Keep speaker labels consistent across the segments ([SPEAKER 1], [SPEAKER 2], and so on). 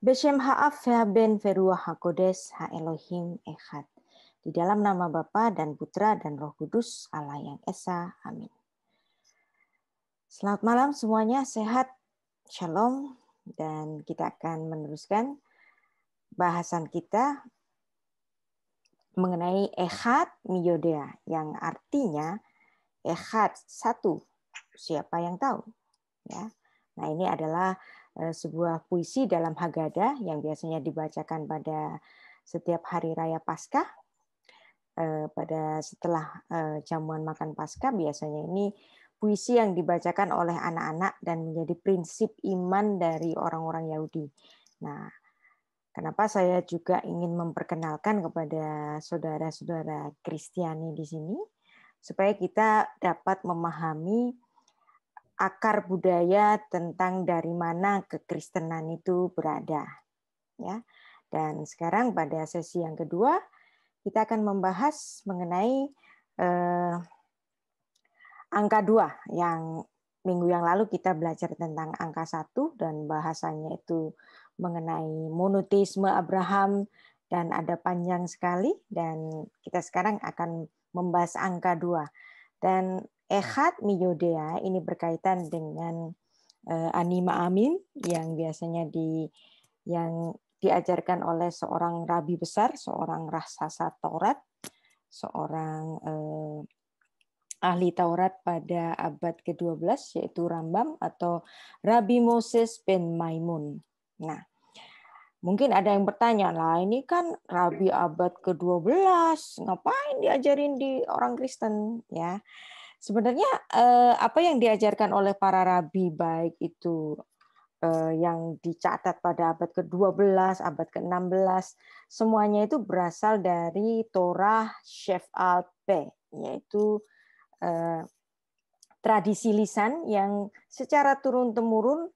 [SPEAKER 1] Beshem ha'af ben veruah hakodes ha Elohim echad. Di dalam nama Bapa dan Putra dan Roh Kudus, Allah yang Esa. Amin. Selamat malam semuanya, sehat, shalom. Dan kita akan meneruskan bahasan kita mengenai echad miyodea, yang artinya echad, satu, siapa yang tahu. Ya. Nah, ini adalah sebuah puisi dalam Haggadah yang biasanya dibacakan pada setiap hari raya Paskah. Pada setelah jamuan makan Paskah, biasanya ini puisi yang dibacakan oleh anak-anak dan menjadi prinsip iman dari orang-orang Yahudi. Nah, kenapa saya juga ingin memperkenalkan kepada saudara-saudara Kristiani di sini, supaya kita dapat memahami akar budaya tentang dari mana kekristenan itu berada. Ya. Dan sekarang pada sesi yang kedua, kita akan membahas mengenai angka 2 yang minggu yang lalu kita belajar tentang angka 1 dan bahasanya itu mengenai monoteisme Abraham dan ada panjang sekali, dan kita sekarang akan membahas angka 2. Dan echad miyodea ini berkaitan dengan anima amin yang biasanya yang diajarkan oleh seorang rabi besar, seorang raksasa Taurat, seorang ahli Taurat pada abad ke-12, yaitu Rambam atau Rabi Moses ben Maimun. Nah, mungkin ada yang bertanya, lah ini kan Rabi abad ke-12, ngapain diajarin di orang Kristen? Ya, sebenarnya apa yang diajarkan oleh para rabi, baik itu yang dicatat pada abad ke-12, abad ke-16, semuanya itu berasal dari Torah Shef'al Peh, yaitu tradisi lisan yang secara turun-temurun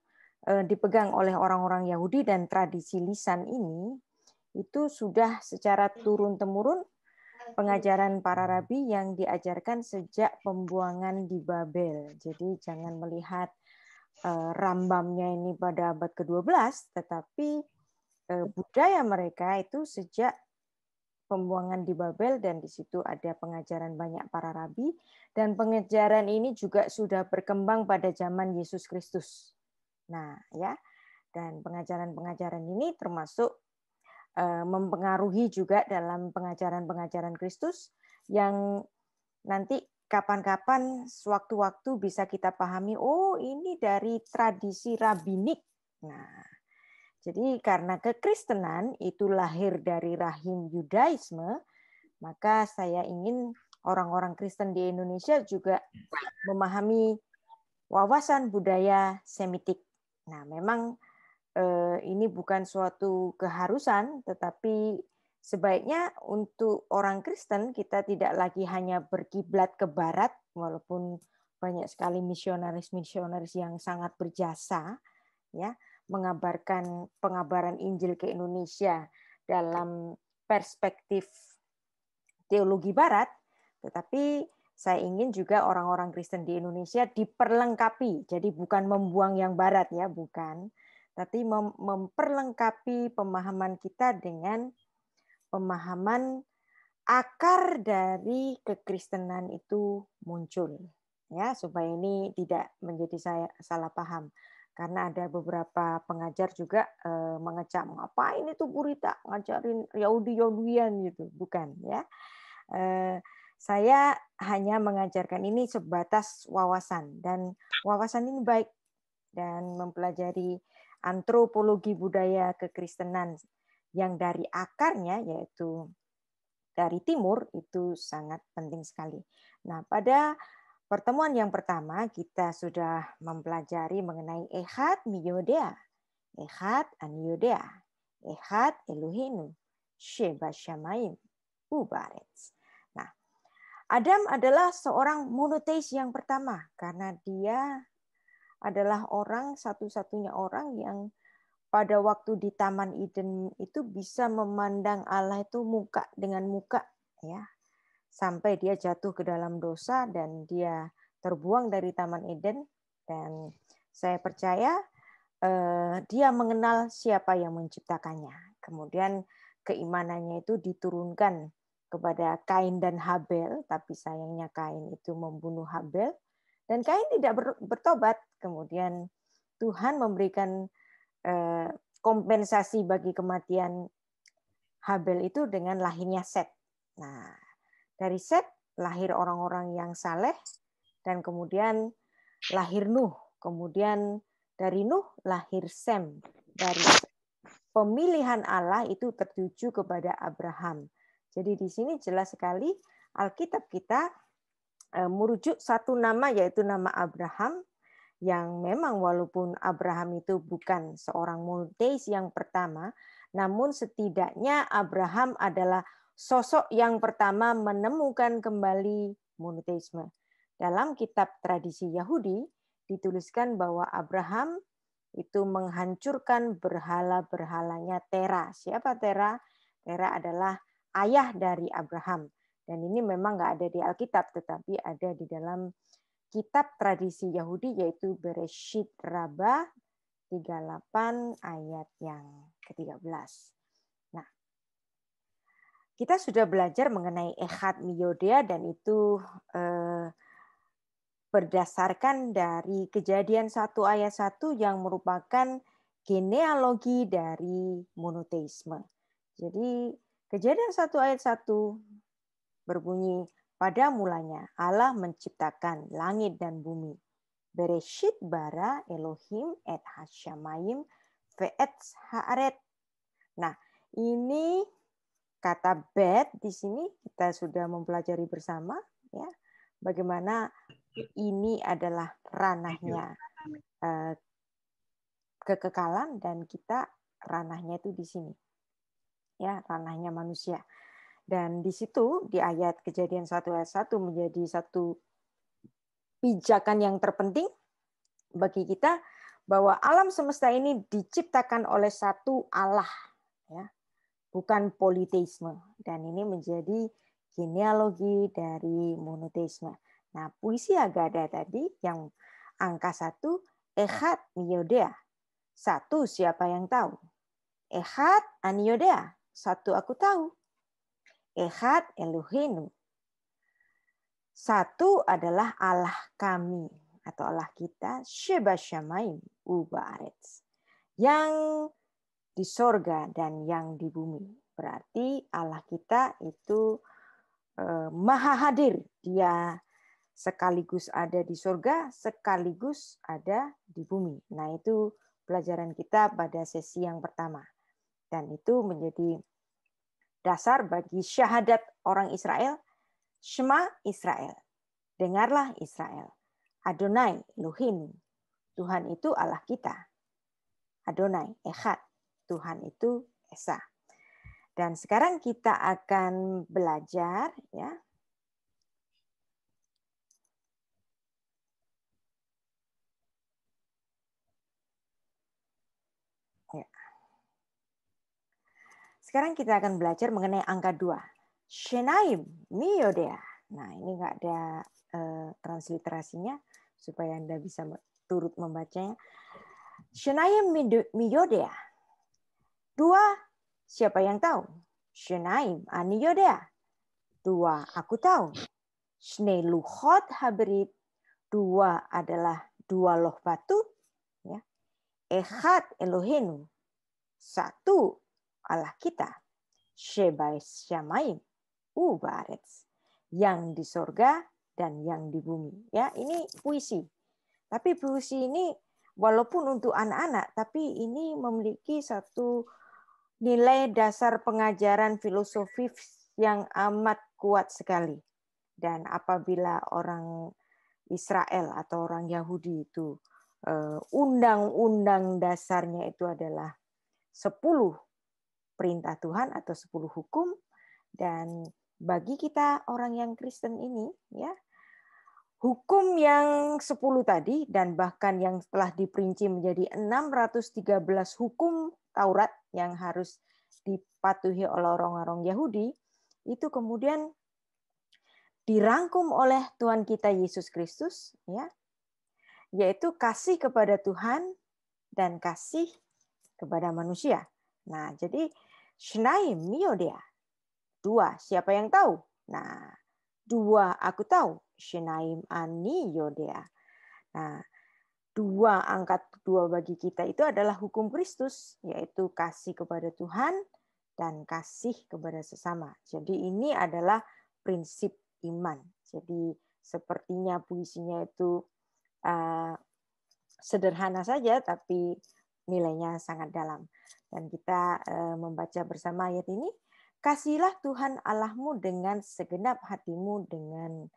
[SPEAKER 1] dipegang oleh orang-orang Yahudi, dan tradisi lisan ini itu sudah secara turun-temurun pengajaran para rabi yang diajarkan sejak pembuangan di Babel. Jadi jangan melihat Rambamnya ini pada abad ke-12, tetapi budaya mereka itu sejak pembuangan di Babel, dan di situ ada pengajaran banyak para rabi, dan pengajaran ini juga sudah berkembang pada zaman Yesus Kristus. Nah, ya. Dan pengajaran-pengajaran ini termasuk mempengaruhi juga dalam pengajaran-pengajaran Kristus yang nanti kapan-kapan sewaktu-waktu bisa kita pahami, oh ini dari tradisi rabbinik. Nah, jadi karena kekristenan itu lahir dari rahim Yudaisme, maka saya ingin orang-orang Kristen di Indonesia juga memahami wawasan budaya Semitik. Nah, memang ini bukan suatu keharusan, tetapi sebaiknya untuk orang Kristen kita tidak lagi hanya berkiblat ke Barat, walaupun banyak sekali misionaris-misionaris yang sangat berjasa, ya, mengabarkan pengabaran Injil ke Indonesia dalam perspektif teologi Barat, tetapi saya ingin juga orang-orang Kristen di Indonesia diperlengkapi. Jadi bukan membuang yang Barat, ya, bukan, tapi memperlengkapi pemahaman kita dengan pemahaman akar dari kekristenan itu muncul, ya, supaya ini tidak menjadi saya salah paham. Karena ada beberapa pengajar juga mengecam, ngapain itu Purita ngajarin Yahudi-Yahudian gitu, bukan, ya. Saya hanya mengajarkan ini sebatas wawasan, dan wawasan ini baik, dan mempelajari antropologi budaya kekristenan yang dari akarnya, yaitu dari timur, itu sangat penting sekali. Nah, pada pertemuan yang pertama kita sudah mempelajari mengenai echad miyodea, echad aniyodea, echad Elohenu, sheba shamayim ubaretz. Nah, Adam adalah seorang monoteis yang pertama karena dia adalah orang satu-satunya orang yang pada waktu di Taman Eden itu bisa memandang Allah itu muka dengan muka, ya, sampai dia jatuh ke dalam dosa dan dia terbuang dari Taman Eden. Dan saya percaya dia mengenal siapa yang menciptakannya. Kemudian keimanannya itu diturunkan kepada Kain dan Habel, tapi sayangnya Kain itu membunuh Habel, dan Kain tidak bertobat. Kemudian Tuhan memberikan kompensasi bagi kematian Habel itu dengan lahirnya Set. Nah, dari Set lahir orang-orang yang saleh, dan kemudian lahir Nuh. Kemudian dari Nuh lahir Sem. Dari pemilihan Allah itu tertuju kepada Abraham. Jadi di sini jelas sekali Alkitab kita merujuk satu nama, yaitu nama Abraham, yang memang walaupun Abraham itu bukan seorang monoteis yang pertama, namun setidaknya Abraham adalah sosok yang pertama menemukan kembali monoteisme. Dalam kitab tradisi Yahudi dituliskan bahwa Abraham itu menghancurkan berhala-berhalanya Tera. Siapa Tera? Tera adalah ayah dari Abraham. Dan ini memang nggak ada di Alkitab, tetapi ada di dalam kitab tradisi Yahudi, yaitu Bereshit Rabbah 38 ayat yang ke-13. Nah, kita sudah belajar mengenai Echad Miyodea, dan itu berdasarkan dari Kejadian 1 ayat 1 yang merupakan genealogi dari monoteisme. Jadi Kejadian 1 ayat 1 berbunyi, pada mulanya Allah menciptakan langit dan bumi. Bereshit bara Elohim et hasyamayim ve'et haaret. Nah, ini kata bet di sini kita sudah mempelajari bersama, ya, bagaimana ini adalah ranahnya kekekalan, dan kita ranahnya itu di sini, ya, ranahnya manusia. Dan di situ di ayat Kejadian 1 ayat 1 menjadi satu pijakan yang terpenting bagi kita, bahwa alam semesta ini diciptakan oleh satu Allah, ya, bukan politeisme. Dan ini menjadi genealogi dari monoteisme. Nah, puisi Haggadah tadi yang angka 1, Echad Miyodea. 1, siapa yang tahu? Echad Aniyodea. 1, aku tahu. Echad Elohenu. 1 adalah Allah kami atau Allah kita, Sheba Shamayim Ubaretz, yang di sorga dan yang di bumi. Berarti Allah kita itu maha hadir. Dia sekaligus ada di sorga, sekaligus ada di bumi. Nah, itu pelajaran kita pada sesi yang pertama. Dan itu menjadi dasar bagi syahadat orang Israel. Shema Israel. Dengarlah Israel. Adonai Elohim. Tuhan itu Allah kita. Adonai Echad. Tuhan itu Esa. Dan sekarang kita akan belajar, ya. Sekarang kita akan belajar mengenai angka 2. Shenaim Miyodea. Nah, ini nggak ada transliterasinya supaya Anda bisa turut membacanya. Shenaim Miyodea. 2, siapa yang tahu? Shenaim Aniyodea. 2, aku tahu. Shnei luchot haberit. 2 adalah 2 loh batu. Ya. Echad Elohenu. 1 Allah kita, Sheba Shamayim Ubaretz, yang di sorga dan yang di bumi. Ya, ini puisi. Tapi puisi ini walaupun untuk anak-anak, tapi ini memiliki satu nilai dasar pengajaran filosofis yang amat kuat sekali. Dan apabila orang Israel atau orang Yahudi itu undang-undang dasarnya itu adalah 10 perintah Tuhan atau 10 hukum, dan bagi kita orang yang Kristen ini, ya, hukum yang 10 tadi dan bahkan yang telah diperinci menjadi 613 hukum Taurat yang harus dipatuhi oleh orang-orang Yahudi, itu kemudian dirangkum oleh Tuhan kita Yesus Kristus, ya, yaitu kasih kepada Tuhan dan kasih kepada manusia. Nah, jadi Shnaim Miyodea. 2, siapa yang tahu? Nah, 2 aku tahu. Shnaim Ani Yodea. Nah, 2 angkat 2 bagi kita itu adalah hukum Kristus, yaitu kasih kepada Tuhan dan kasih kepada sesama. Jadi ini adalah prinsip iman. Jadi sepertinya puisinya itu sederhana saja, tapi nilainya sangat dalam. Dan kita membaca bersama ayat ini. Kasihilah Tuhan Allahmu dengan segenap hatimu, dengan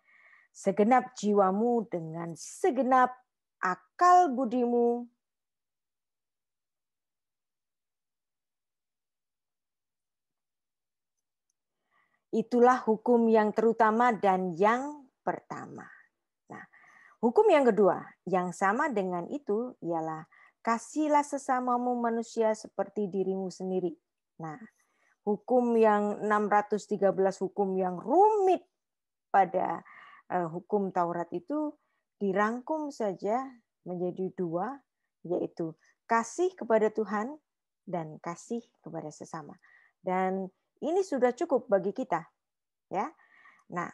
[SPEAKER 1] segenap jiwamu, dengan segenap akal budimu. Itulah hukum yang terutama dan yang pertama. Nah, hukum yang kedua, yang sama dengan itu ialah kasihilah sesamamu manusia seperti dirimu sendiri. Nah, hukum yang 613 hukum yang rumit pada hukum Taurat itu dirangkum saja menjadi 2, yaitu kasih kepada Tuhan dan kasih kepada sesama. Dan ini sudah cukup bagi kita, ya. Nah,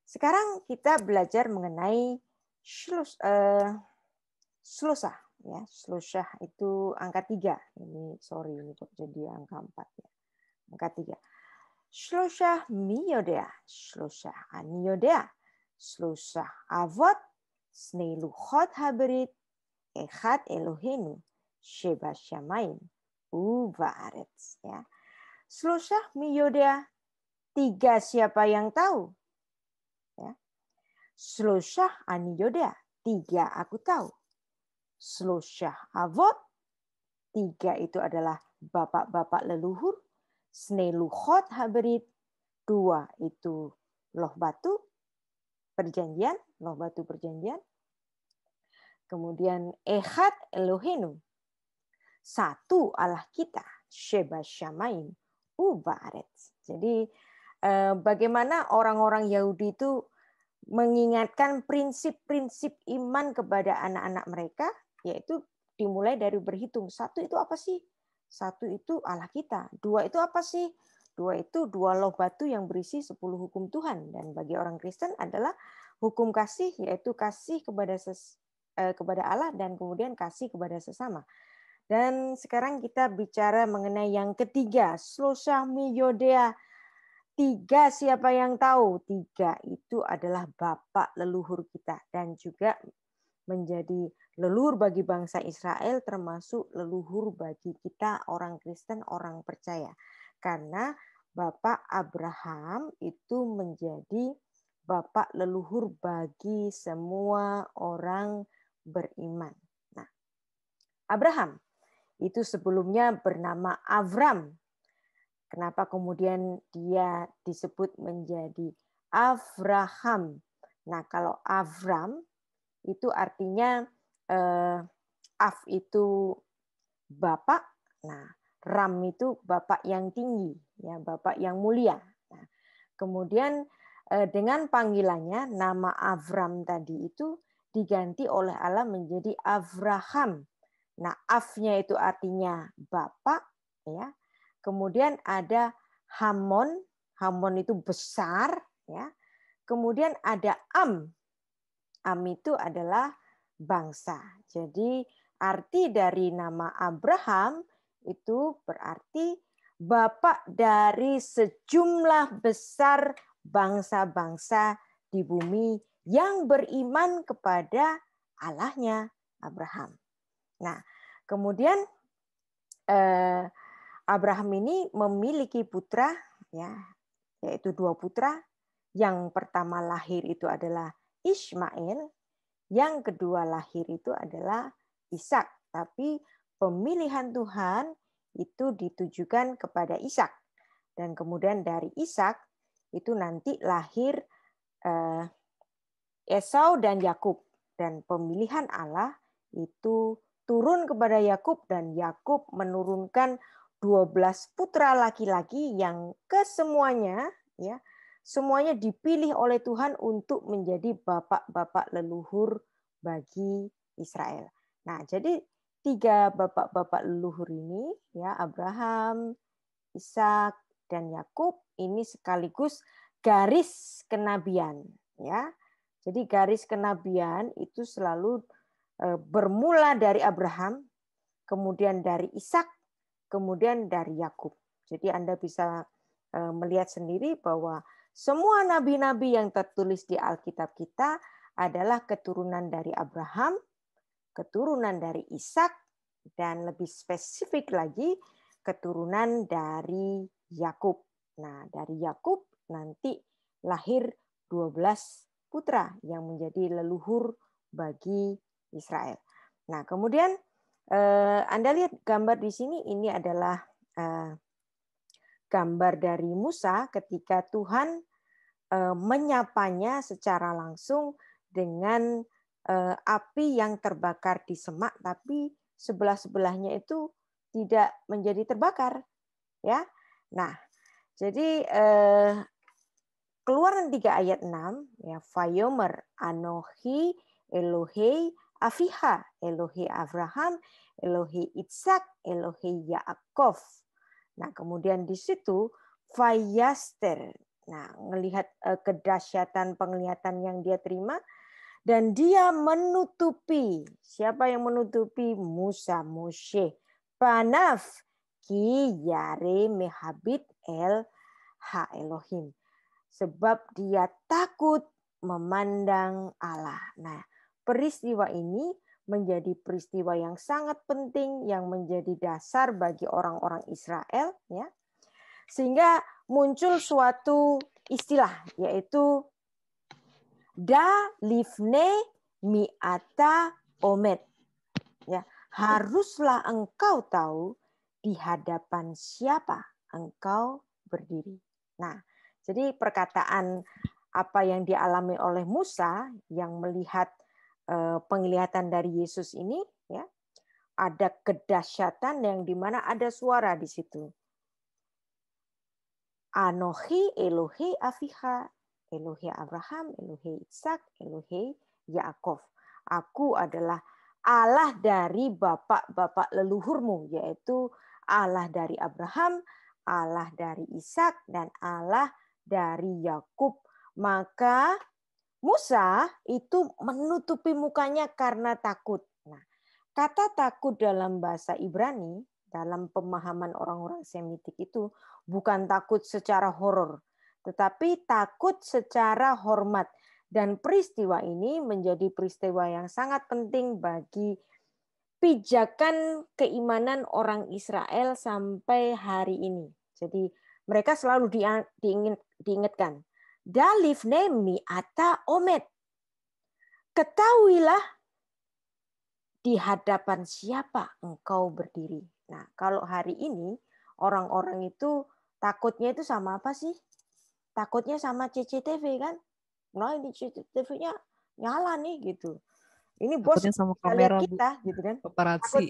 [SPEAKER 1] sekarang kita belajar mengenai shlosa, ya. Shlosa itu angka 3. Ini kok jadi angka 4 ya. Angka 3. Shlosa miyodea, shlosa aniyodea, shlosa avot, snei luchot haberit, echad Elohenu, sheba shamayim, ubaaretz. Ya. Shlosa miyodea, 3 siapa yang tahu? Ya. Shlosa aniyodea, 3 aku tahu. Shlosa avot, 3 itu adalah bapak-bapak leluhur. Snei luchot haberit, 2 itu loh batu perjanjian, loh batu perjanjian. Kemudian echad Elohenu, 1 Allah kita, sheba shamayim, ubaaretz. Jadi bagaimana orang-orang Yahudi itu mengingatkan prinsip-prinsip iman kepada anak-anak mereka, yaitu dimulai dari berhitung. 1 itu apa sih? 1 itu Allah kita. 2 itu apa sih? 2 itu 2 loh batu yang berisi 10 hukum Tuhan. Dan bagi orang Kristen adalah hukum kasih, yaitu kasih kepada Allah dan kemudian kasih kepada sesama. Dan sekarang kita bicara mengenai yang ketiga, shlosa miyodea. 3 siapa yang tahu? 3 itu adalah bapak leluhur kita dan juga menjadi leluhur bagi bangsa Israel, termasuk leluhur bagi kita orang Kristen, orang percaya. Karena Bapak Abraham itu menjadi bapak leluhur bagi semua orang beriman. Nah, Abraham itu sebelumnya bernama Avram. Kenapa kemudian dia disebut menjadi Avraham? Nah, kalau Avram itu artinya Av itu bapak, nah Ram itu bapak yang tinggi, ya bapak yang mulia. Nah, kemudian dengan panggilannya nama Avram tadi itu diganti oleh Allah menjadi Avraham. Nah, Av-nya itu artinya bapak, ya. Kemudian ada Hamon, Hamon itu besar, ya. Kemudian ada Am. Am itu adalah bangsa. Jadi arti dari nama Abraham itu berarti bapak dari sejumlah besar bangsa-bangsa di bumi yang beriman kepada Allahnya Abraham. Nah, kemudian Abraham ini memiliki putra, ya, yaitu 2 putra. Yang pertama lahir itu adalah Ismail, yang kedua lahir itu adalah Ishak. Tapi pemilihan Tuhan itu ditujukan kepada Ishak. Dan kemudian dari Ishak itu nanti lahir Esau dan Yakub. Dan pemilihan Allah itu turun kepada Yakub dan Yakub menurunkan 12 putra laki-laki yang kesemuanya, ya, semuanya dipilih oleh Tuhan untuk menjadi bapak-bapak leluhur bagi Israel. Nah, jadi tiga bapak-bapak leluhur ini, ya Abraham, Ishak, dan Yakub, ini sekaligus garis kenabian, ya. Jadi garis kenabian itu selalu bermula dari Abraham, kemudian dari Ishak, kemudian dari Yakub. Jadi Anda bisa melihat sendiri bahwa semua nabi-nabi yang tertulis di Alkitab kita adalah keturunan dari Abraham, keturunan dari Ishak, dan lebih spesifik lagi keturunan dari Yakub. Nah, dari Yakub nanti lahir 12 putra yang menjadi leluhur bagi Israel. Nah, kemudian Anda lihat gambar di sini, ini adalah gambar dari Musa ketika Tuhan menyapanya secara langsung dengan api yang terbakar di semak, tapi sebelah-sebelahnya itu tidak menjadi terbakar, ya. Nah, jadi Keluaran 3 ayat 6, ya, Vayomer Anohi Elohei Aviha, Elohei Abraham, Elohei Ishak, Elohei Yaakov. Nah, kemudian di situ Vayaster. Nah, melihat kedahsyatan penglihatan yang dia terima, dan dia menutupi. Siapa yang menutupi? Musa, Moshe. Panaf ki yare mehabit el ha Elohim. Sebab dia takut memandang Allah. Nah, peristiwa ini menjadi peristiwa yang sangat penting yang menjadi dasar bagi orang-orang Israel, ya. Sehingga muncul suatu istilah, yaitu da livne mi'ata omet. Ya, haruslah engkau tahu di hadapan siapa engkau berdiri. Nah, jadi perkataan apa yang dialami oleh Musa yang melihat penglihatan dari Yesus ini, ya, ada kedahsyatan yang dimana ada suara di situ. Anohi Elohei Aviha, Elohei Abraham, Elohei Ishak, Elohei Yaakov. Aku adalah Allah dari bapak-bapak leluhurmu, yaitu Allah dari Abraham, Allah dari Ishak, dan Allah dari Yakub. Maka Musa itu menutupi mukanya karena takut. Nah, kata takut dalam bahasa Ibrani, dalam pemahaman orang-orang Semitik itu bukan takut secara horor, tetapi takut secara hormat. Dan peristiwa ini menjadi peristiwa yang sangat penting bagi pijakan keimanan orang Israel sampai hari ini. Jadi mereka selalu diingatkan, Dalif nemi ata omet. Ketahuilah di hadapan siapa engkau berdiri. Nah, kalau hari ini orang-orang itu takutnya itu sama apa sih? Takutnya sama CCTV kan? Nah, ini CCTV-nya nyala nih gitu. Ini bos
[SPEAKER 2] Takutnya sama
[SPEAKER 1] bisa lihat
[SPEAKER 2] kamera, Bu.
[SPEAKER 1] kita gitu kan? Takut
[SPEAKER 2] Paparazzi.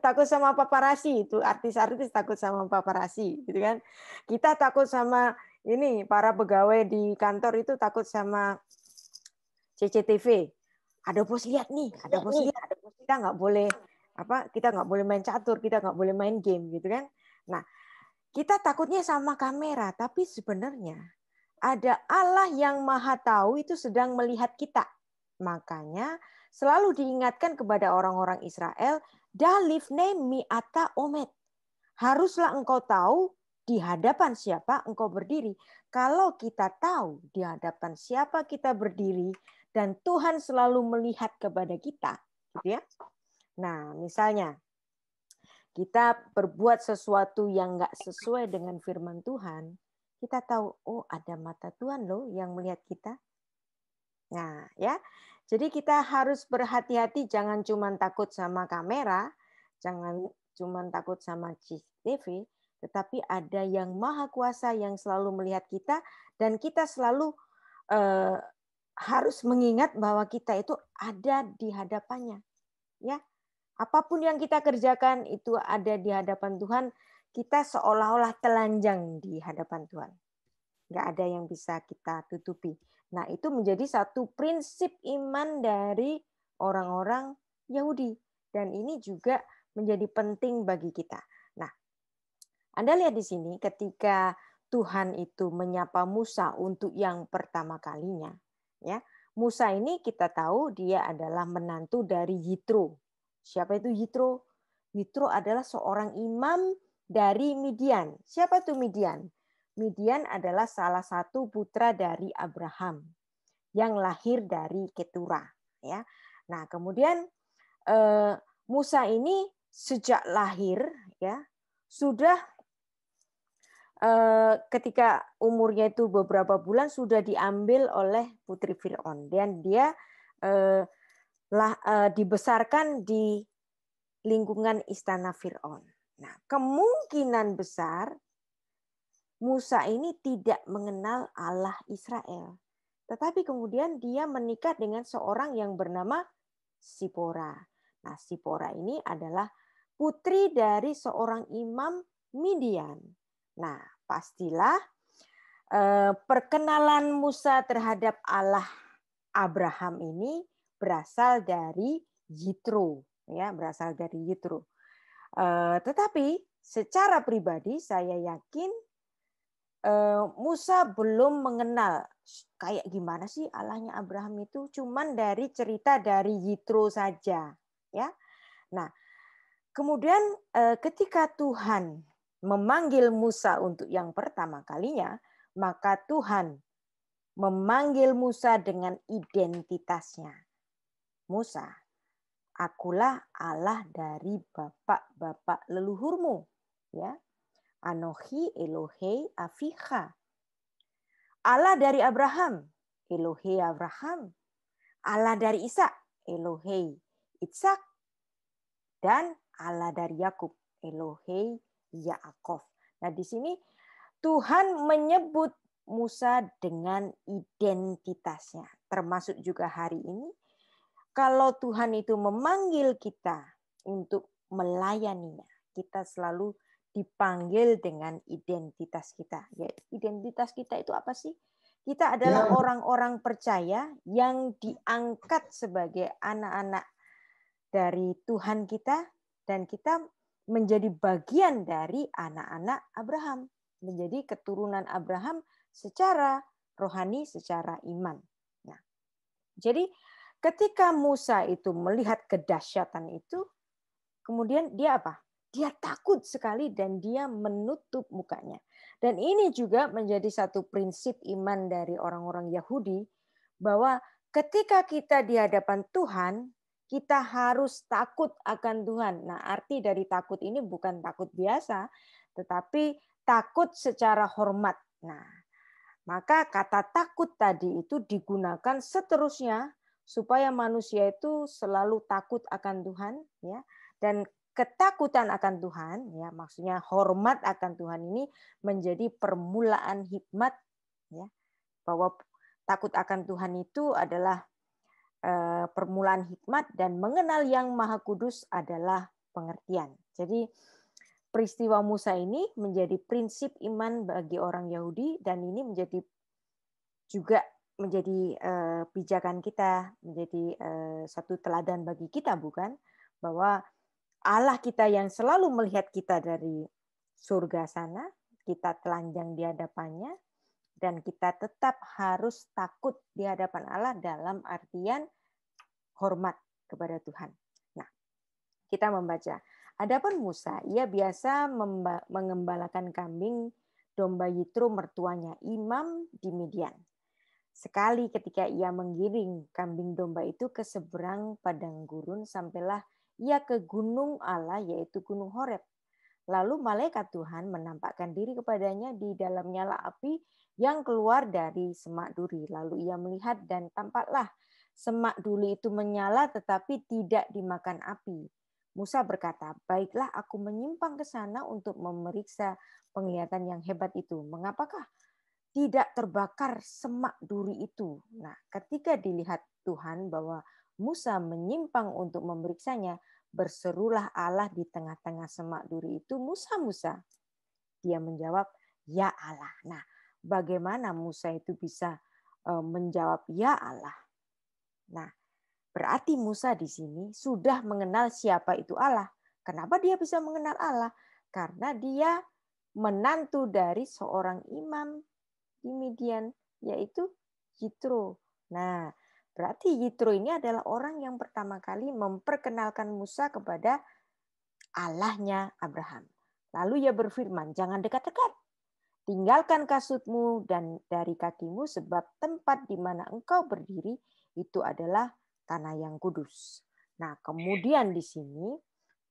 [SPEAKER 1] takut sama paparazzi, itu artis-artis takut sama paparazzi gitu kan? Kita takut sama ini para pegawai di kantor itu takut sama CCTV. Ada bos lihat nih, ada bos lihat. Kita nggak boleh kita nggak boleh main catur, kita nggak boleh main game gitu kan? Nah, kita takutnya sama kamera, tapi sebenarnya ada Allah yang Maha Tahu itu sedang melihat kita. Makanya selalu diingatkan kepada orang-orang Israel, Dalifne mi'ata omet. Haruslah engkau tahu di hadapan siapa engkau berdiri. Kalau kita tahu di hadapan siapa kita berdiri dan Tuhan selalu melihat kepada kita, gitu ya. Nah, misalnya kita berbuat sesuatu yang nggak sesuai dengan firman Tuhan, kita tahu, oh ada mata Tuhan loh yang melihat kita. Nah, ya. Jadi kita harus berhati-hati, jangan cuma takut sama kamera, jangan cuma takut sama CCTV, tetapi ada yang maha kuasa yang selalu melihat kita, dan kita selalu harus mengingat bahwa kita itu ada di hadapannya. Ya, apapun yang kita kerjakan itu ada di hadapan Tuhan, kita seolah-olah telanjang di hadapan Tuhan. Nggak ada yang bisa kita tutupi. Nah, itu menjadi satu prinsip iman dari orang-orang Yahudi. Dan ini juga menjadi penting bagi kita. Nah, Anda lihat di sini ketika Tuhan itu menyapa Musa untuk yang pertama kalinya, ya. Musa ini kita tahu dia adalah menantu dari Yitro. Siapa itu Yitro? Yitro adalah seorang imam dari Midian. Siapa itu Midian? Midian adalah salah satu putra dari Abraham yang lahir dari Ketura, ya. Nah, kemudian Musa ini sejak lahir, ya, sudah ketika umurnya itu beberapa bulan sudah diambil oleh putri Firaun, dan dia dibesarkan di lingkungan istana Firaun. Nah, kemungkinan besar Musa ini tidak mengenal Allah Israel. Tetapi kemudian dia menikah dengan seorang yang bernama Sipora. Nah, Sipora ini adalah putri dari seorang imam Midian. Nah, pastilah perkenalan Musa terhadap Allah Abraham ini berasal dari Yitro, ya, berasal dari Yitro. Tetapi secara pribadi saya yakin Musa belum mengenal kayak gimana sih Allahnya Abraham itu, cuman dari cerita dari Yitro saja, ya. Nah, kemudian ketika Tuhan memanggil Musa untuk yang pertama kalinya, maka Tuhan memanggil Musa dengan identitasnya. Musa, akulah Allah dari bapak-bapak leluhurmu, ya. Anohi Elohei Avicha. Allah dari Abraham, Elohei Abraham. Allah dari Ishak, Elohei Ishak. Dan Allah dari Yakub, Elohei Yaakov. Nah, di sini Tuhan menyebut Musa dengan identitasnya. Termasuk juga hari ini, kalau Tuhan itu memanggil kita untuk melayaninya, kita selalu dipanggil dengan identitas kita. Ya, identitas kita itu apa sih? Kita adalah orang-orang percaya yang diangkat sebagai anak-anak dari Tuhan kita, dan kita menjadi bagian dari anak-anak Abraham, menjadi keturunan Abraham secara rohani, secara iman. Nah, jadi ketika Musa itu melihat kedahsyatan itu, kemudian dia apa? Dia takut sekali dan dia menutup mukanya. Dan ini juga menjadi satu prinsip iman dari orang-orang Yahudi, bahwa ketika kita di hadapan Tuhan, kita harus takut akan Tuhan. Nah, arti dari takut ini bukan takut biasa, tetapi takut secara hormat. Nah, maka kata takut tadi itu digunakan seterusnya supaya manusia itu selalu takut akan Tuhan, ya. Dan ketakutan akan Tuhan, ya, maksudnya hormat akan Tuhan ini menjadi permulaan hikmat, ya, bahwa takut akan Tuhan itu adalah permulaan hikmat, dan mengenal Yang Maha Kudus adalah pengertian. Jadi peristiwa Musa ini menjadi prinsip iman bagi orang Yahudi, dan ini menjadi juga menjadi pijakan kita, menjadi satu teladan bagi kita, bukan? Bahwa Allah kita yang selalu melihat kita dari surga sana, kita telanjang di hadapannya, dan kita tetap harus takut di hadapan Allah dalam artian hormat kepada Tuhan. Nah, kita membaca. Adapun Musa, ia biasa mengembalakan kambing domba Yitro mertuanya, imam di Midian. Sekali ketika ia menggiring kambing domba itu ke seberang padang gurun, sampailah ia ke gunung Allah, yaitu Gunung Horeb. Lalu malaikat Tuhan menampakkan diri kepadanya di dalam nyala api yang keluar dari semak duri. Lalu ia melihat, dan tampaklah semak duri itu menyala tetapi tidak dimakan api. Musa berkata, baiklah aku menyimpang ke sana untuk memeriksa penglihatan yang hebat itu. Mengapakah tidak terbakar semak duri itu? Nah, ketika dilihat Tuhan bahwa Musa menyimpang untuk memeriksanya, berserulah Allah di tengah-tengah semak duri itu, Musa, Musa. Dia menjawab, ya Allah. Nah, bagaimana Musa itu bisa menjawab ya Allah? Nah, Berarti Musa di sini sudah mengenal siapa itu Allah. Kenapa dia bisa mengenal Allah? Karena dia menantu dari seorang imam di Midian, yaitu Yitro. Nah, berarti Yitro ini adalah orang yang pertama kali memperkenalkan Musa kepada Allahnya Abraham. Lalu ia berfirman, jangan dekat-dekat. Tinggalkan kasutmu dan dari kakimu sebab tempat di mana engkau berdiri itu adalah tanah yang kudus. Nah, kemudian di sini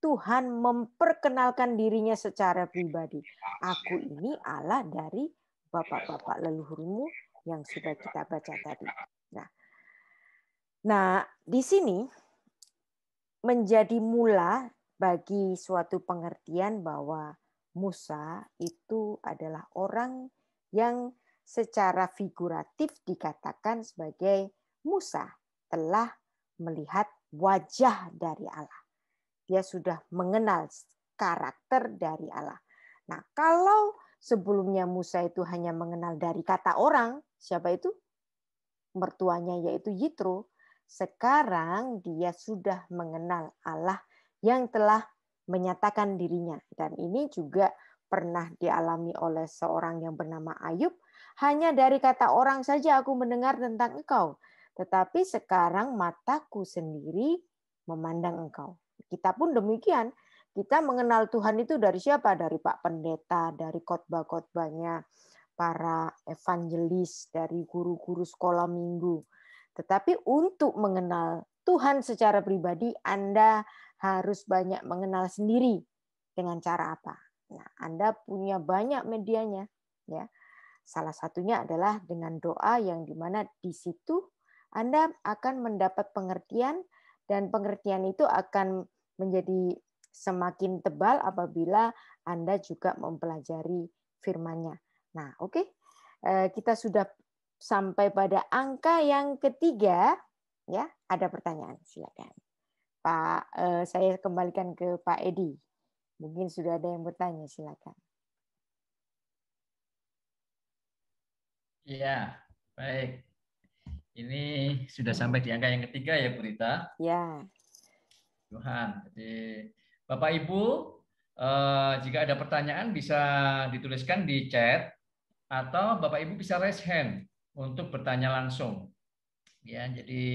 [SPEAKER 1] Tuhan memperkenalkan dirinya secara pribadi. Aku ini Allah dari bapak-bapak leluhurmu yang sudah kita baca tadi. Nah, di sini menjadi mula bagi suatu pengertian bahwa Musa itu adalah orang yang secara figuratif dikatakan sebagai Musa telah melihat wajah dari Allah. Dia sudah mengenal karakter dari Allah. Nah, kalau sebelumnya Musa itu hanya mengenal dari kata orang, siapa itu? Mertuanya yaitu Yitro. Sekarang dia sudah mengenal Allah yang telah menyatakan dirinya. Dan ini juga pernah dialami oleh seorang yang bernama Ayub. Hanya dari kata orang saja aku mendengar tentang engkau. Tetapi sekarang mataku sendiri memandang engkau. Kita pun demikian. Kita mengenal Tuhan itu dari siapa? Dari Pak Pendeta, dari khotbah-khotbahnya, para evangelis, dari guru-guru sekolah minggu. Tetapi untuk mengenal Tuhan secara pribadi, Anda harus banyak mengenal sendiri. Dengan cara apa? Nah, Anda punya banyak medianya, ya. Salah satunya adalah dengan doa yang dimana di situ Anda akan mendapat pengertian dan pengertian itu akan menjadi semakin tebal apabila Anda juga mempelajari firman-Nya. Nah, oke. Kita sudah sampai pada angka yang ketiga, ya. Ada pertanyaan, silakan. Pak, saya kembalikan ke Pak Edi. Mungkin sudah ada yang bertanya, silakan.
[SPEAKER 2] Iya, baik. Ini sudah sampai di angka yang ketiga ya, Bu Rita.
[SPEAKER 1] Ya.
[SPEAKER 2] Tuhan. Jadi Bapak Ibu, jika ada pertanyaan bisa dituliskan di chat atau Bapak Ibu bisa raise hand untuk bertanya langsung. Ya, jadi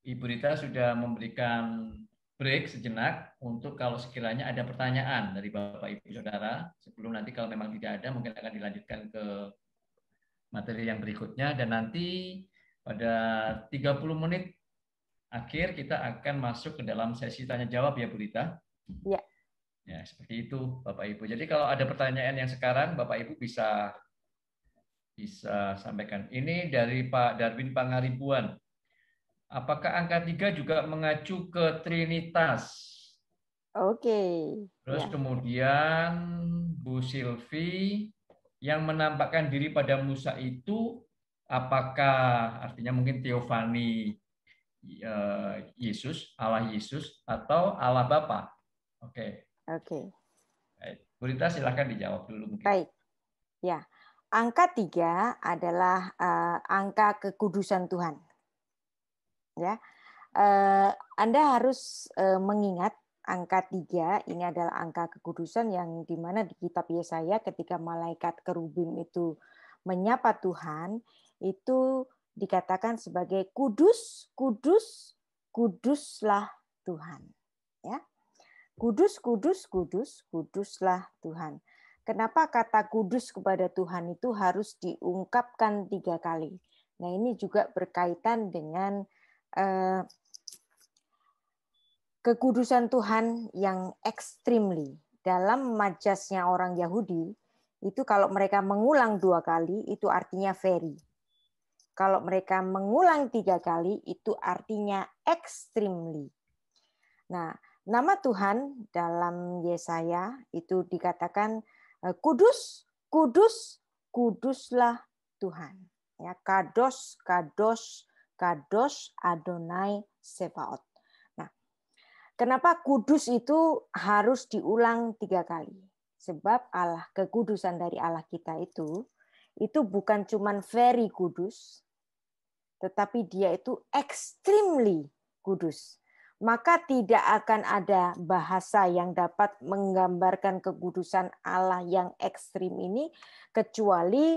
[SPEAKER 2] Ibu Rita sudah memberikan break sejenak untuk kalau sekiranya ada pertanyaan dari Bapak Ibu Saudara. Sebelum nanti kalau memang tidak ada mungkin akan dilanjutkan ke materi yang berikutnya dan nanti pada 30 menit akhir kita akan masuk ke dalam sesi tanya jawab ya Bu Rita.
[SPEAKER 1] Ya.
[SPEAKER 2] Ya, seperti itu Bapak Ibu. Jadi kalau ada pertanyaan yang sekarang Bapak Ibu bisa sampaikan. Ini dari Pak Darwin Pangaribuan. Apakah angka 3 juga mengacu ke Trinitas?
[SPEAKER 1] Oke.
[SPEAKER 2] Terus
[SPEAKER 1] Ya.
[SPEAKER 2] kemudian Bu Silvi yang menampakkan diri pada Musa itu apakah artinya mungkin Theophany Yesus, Allah Yesus atau Allah Bapa? Oke.
[SPEAKER 1] Oke.
[SPEAKER 2] Baik. Bu Rita silahkan dijawab dulu mungkin.
[SPEAKER 1] Baik. Ya. Angka 3 adalah angka kekudusan Tuhan. Ya. Anda harus mengingat angka 3 ini adalah angka kekudusan yang dimana di kitab Yesaya ketika malaikat kerubim itu menyapa Tuhan, itu dikatakan sebagai kudus, kudus, kuduslah Tuhan. Ya. Kudus, kudus, kudus, kuduslah Tuhan. Kenapa kata kudus kepada Tuhan itu harus diungkapkan 3 kali? Nah, ini juga berkaitan dengan kekudusan Tuhan yang extremely. Dalam majasnya orang Yahudi, itu kalau mereka mengulang 2 kali, itu artinya very. Kalau mereka mengulang 3 kali, itu artinya extremely. Nah, nama Tuhan dalam Yesaya itu dikatakan kudus, kudus, kuduslah Tuhan. Ya, kados, kados, kados Adonai Sebaot. Nah, kenapa kudus itu harus diulang 3 kali? Sebab Allah, kekudusan dari Allah kita itu bukan cuman very kudus, tetapi dia itu extremely kudus. Maka tidak akan ada bahasa yang dapat menggambarkan kekudusan Allah yang ekstrim ini kecuali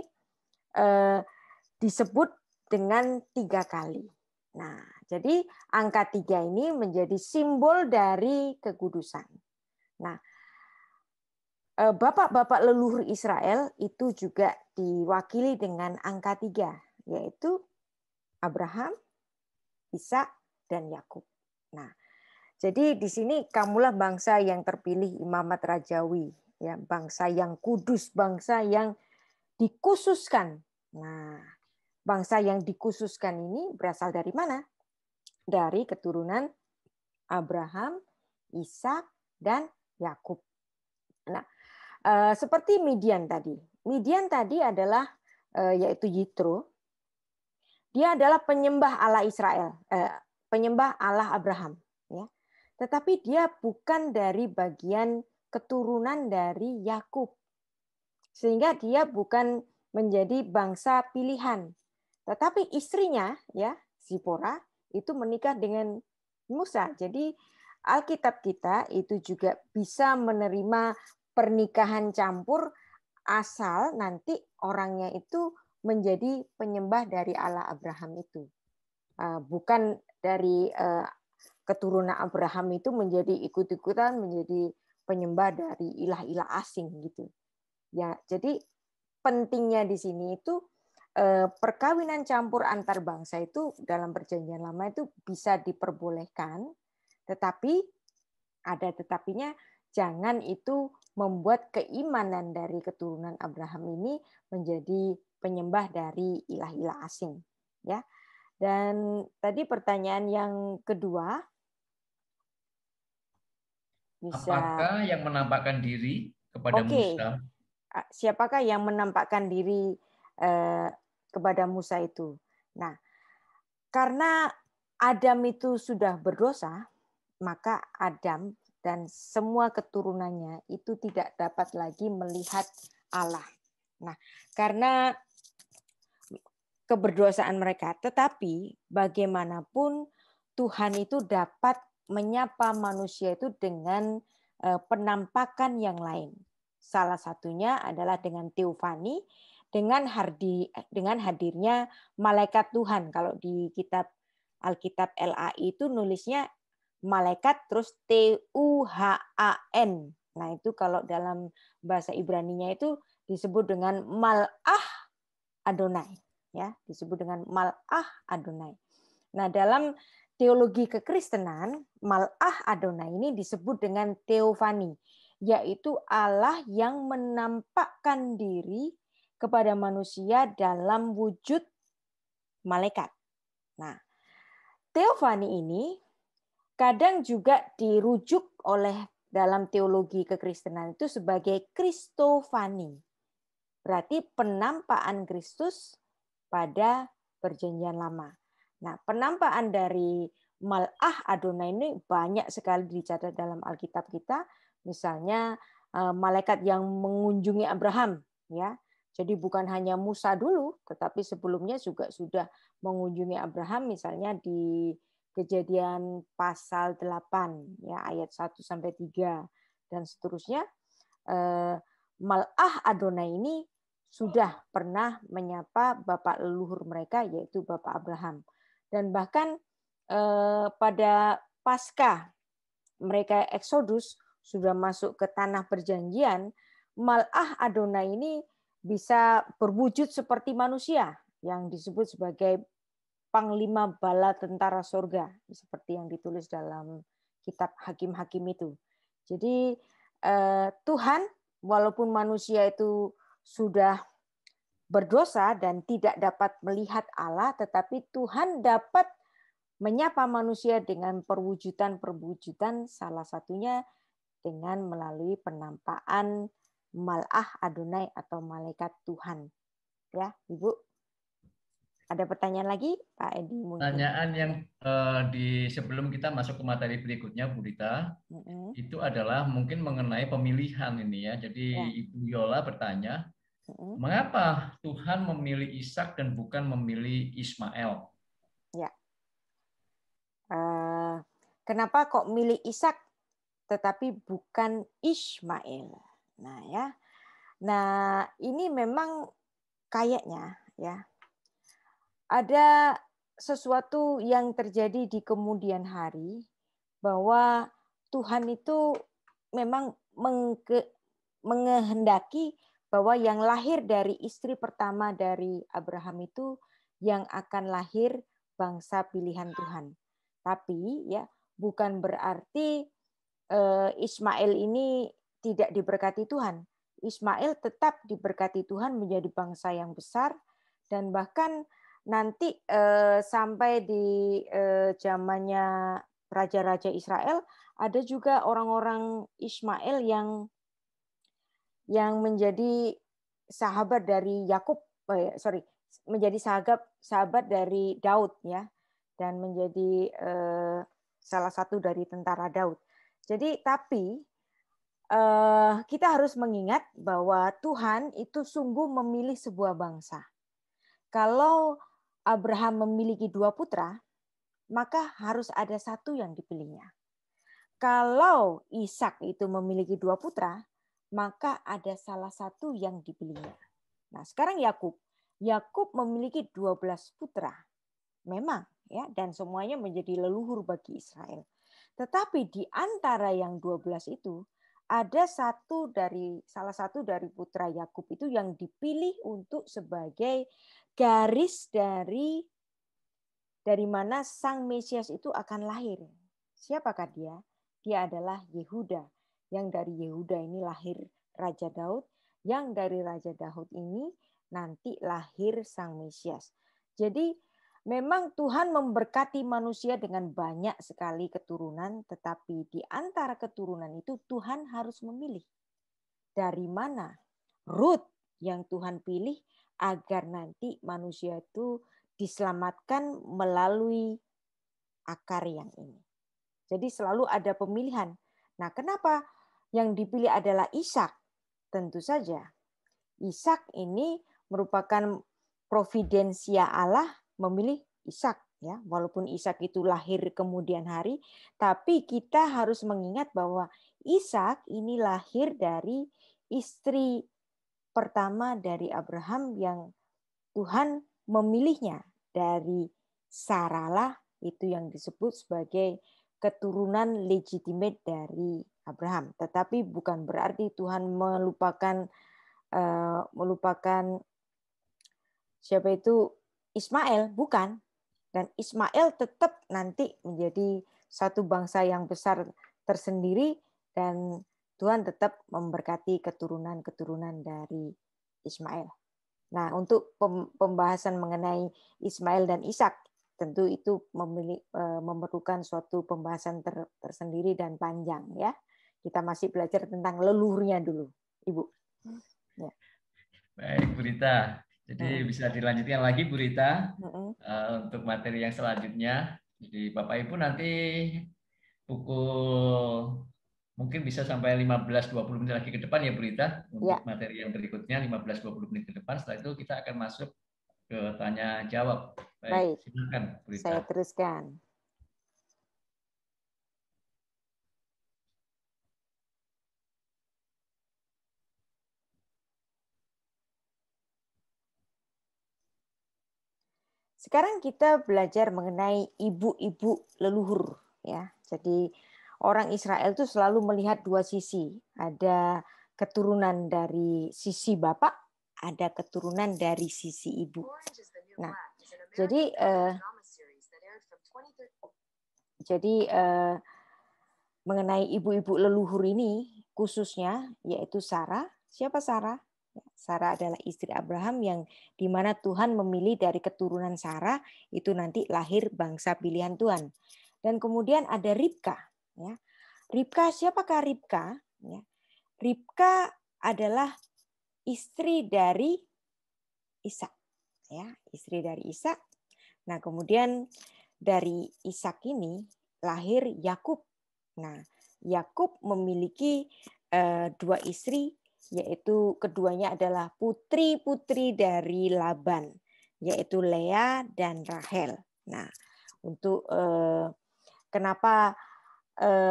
[SPEAKER 1] disebut dengan 3 kali. Nah, jadi angka 3 ini menjadi simbol dari kekudusan. Nah, bapak-bapak leluhur Israel itu juga diwakili dengan angka 3, yaitu Abraham, Ishak, dan Yakub. Nah, jadi di sini kamulah bangsa yang terpilih imamat rajawi, ya, bangsa yang kudus, bangsa yang dikhususkan. Nah, bangsa yang dikhususkan ini berasal dari mana? Dari keturunan Abraham, Ishak, dan Yakub. Nah, seperti Midian tadi. Midian tadi adalah yaitu Yitro. Dia adalah penyembah Allah Israel, penyembah Allah Abraham. Ya. Tetapi dia bukan dari bagian keturunan dari Yakub, sehingga dia bukan menjadi bangsa pilihan. Tetapi istrinya, ya, Zipora, itu menikah dengan Musa. Jadi Alkitab kita itu juga bisa menerima pernikahan campur asal nanti orangnya itu menjadi penyembah dari Allah Abraham itu. Bukan dari keturunan Abraham itu menjadi ikut-ikutan menjadi penyembah dari ilah-ilah asing gitu. Ya, jadi pentingnya di sini itu perkawinan campur antar bangsa itu dalam Perjanjian Lama itu bisa diperbolehkan, tetapi ada tetapinya, jangan itu membuat keimanan dari keturunan Abraham ini menjadi penyembah dari ilah-ilah asing, ya. Dan tadi pertanyaan yang kedua, bisa.
[SPEAKER 2] Apakah yang menampakkan diri kepada Musa?
[SPEAKER 1] Siapakah yang menampakkan diri kepada Musa itu? Nah, karena Adam itu sudah berdosa, maka Adam dan semua keturunannya itu tidak dapat lagi melihat Allah. Nah, karena keberdosaan mereka, tetapi bagaimanapun Tuhan itu dapat menyapa manusia itu dengan penampakan yang lain. Salah satunya adalah dengan teofani, dengan hadirnya malaikat Tuhan. Kalau di kitab Alkitab LAI itu nulisnya malaikat terus TUHAN. Nah, itu kalau dalam bahasa Ibraninya itu disebut dengan Mal'ah Adonai, ya, disebut dengan Mal'ah Adonai. Nah, dalam teologi kekristenan, Mal'ah Adonai ini disebut dengan teofani, yaitu Allah yang menampakkan diri kepada manusia dalam wujud malaikat. Nah, teofani ini kadang juga dirujuk oleh dalam teologi kekristenan itu sebagai Kristofani. Berarti penampakan Kristus pada Perjanjian Lama. Nah, penampakan dari Mal'ah Adonai ini banyak sekali dicatat dalam Alkitab kita. Misalnya malaikat yang mengunjungi Abraham, ya. Jadi bukan hanya Musa dulu, tetapi sebelumnya juga sudah mengunjungi Abraham, misalnya di Kejadian pasal 8, ya, ayat 1 sampai 3 dan seterusnya. Mal'ah Adonai ini sudah pernah menyapa bapak leluhur mereka, yaitu Bapak Abraham. Dan bahkan pada Paskah mereka Exodus sudah masuk ke tanah perjanjian, Mal'ah Adonai ini bisa berwujud seperti manusia yang disebut sebagai panglima bala tentara surga, seperti yang ditulis dalam kitab Hakim-Hakim itu. Jadi Tuhan, walaupun manusia itu sudah berdosa dan tidak dapat melihat Allah, tetapi Tuhan dapat menyapa manusia dengan perwujudan-perwujudan, salah satunya dengan melalui penampakan Mal'ah Adonai atau malaikat Tuhan. Ya, Ibu. Ada pertanyaan lagi, Pak Edi?
[SPEAKER 2] Pertanyaan yang sebelum kita masuk ke materi berikutnya, Bu Rita, itu adalah mungkin mengenai pemilihan ini ya. Jadi Ibu Yola bertanya, mengapa Tuhan memilih Ishak dan bukan memilih Ismail?
[SPEAKER 1] Ya. kenapa kok milih Ishak tetapi bukan Ismail? Nah, ya. Nah, ini memang kayaknya ya ada sesuatu yang terjadi di kemudian hari bahwa Tuhan itu memang menghendaki bahwa yang lahir dari istri pertama dari Abraham itu yang akan lahir bangsa pilihan Tuhan. Tapi ya bukan berarti Ismail ini tidak diberkati Tuhan. Ismail tetap diberkati Tuhan menjadi bangsa yang besar dan bahkan nanti sampai di zamannya raja-raja Israel ada juga orang-orang Ismail yang menjadi sahabat dari Yakub, menjadi sahabat dari Daud ya, dan menjadi salah satu dari tentara Daud. Jadi tapi kita harus mengingat bahwa Tuhan itu sungguh memilih sebuah bangsa. Kalau Abraham memiliki 2 putra, maka harus ada satu yang dipilihnya. Kalau Ishak itu memiliki 2 putra, maka ada salah satu yang dipilihnya. Nah, sekarang Yakub memiliki 12 putra. Memang ya, dan semuanya menjadi leluhur bagi Israel. Tetapi di antara yang 12 itu ada salah satu dari putra Yakub itu yang dipilih untuk sebagai garis dari mana Sang Mesias itu akan lahir. Siapakah dia? Dia adalah Yehuda. Yang dari Yehuda ini lahir Raja Daud. Yang dari Raja Daud ini nanti lahir Sang Mesias. Jadi memang Tuhan memberkati manusia dengan banyak sekali keturunan, tetapi di antara keturunan itu Tuhan harus memilih. Dari mana Ruth yang Tuhan pilih agar nanti manusia itu diselamatkan melalui akar yang ini. Jadi selalu ada pemilihan. Nah, kenapa yang dipilih adalah Ishak? Tentu saja. Ishak ini merupakan providensia Allah memilih Ishak ya. Walaupun Ishak itu lahir kemudian hari, tapi kita harus mengingat bahwa Ishak ini lahir dari istri pertama dari Abraham yang Tuhan memilihnya dari Sarah, itu yang disebut sebagai keturunan legitimate dari Abraham. Tetapi bukan berarti Tuhan melupakan siapa itu Ismail, bukan. Dan Ismail tetap nanti menjadi satu bangsa yang besar tersendiri dan Tuhan tetap memberkati keturunan-keturunan dari Ismail. Nah, untuk pembahasan mengenai Ismail dan Ishak, tentu itu memerlukan suatu pembahasan tersendiri dan panjang ya. Kita masih belajar tentang leluhurnya dulu, Ibu. Ya.
[SPEAKER 2] Baik, Bu Rita. Jadi bisa dilanjutkan lagi, Bu Rita, untuk materi yang selanjutnya. Jadi Bapak Ibu nanti pukul mungkin bisa sampai 15-20 menit lagi ke depan ya, Bu Rita, untuk materi yang berikutnya 15-20 menit ke depan. Setelah itu kita akan masuk ke tanya jawab. Baik. Silakan, Bu Rita.
[SPEAKER 1] Saya teruskan. Sekarang kita belajar mengenai ibu-ibu leluhur ya. Jadi orang Israel itu selalu melihat 2 sisi. Ada keturunan dari sisi bapak, ada keturunan dari sisi ibu. Nah, jadi mengenai ibu-ibu leluhur ini khususnya yaitu Sarah. Siapa Sarah? Sarah adalah istri Abraham yang dimana Tuhan memilih dari keturunan Sarah itu nanti lahir bangsa pilihan Tuhan. Dan kemudian ada Ribka. Ya. Ribka, siapakah Ribka? Ya. Ribka adalah istri dari Ishak. Ya, istri dari Ishak. Nah, kemudian dari Ishak ini lahir Yakub. Nah, Yakub memiliki 2 istri, yaitu keduanya adalah putri-putri dari Laban, yaitu Lea dan Rahel. Nah, untuk kenapa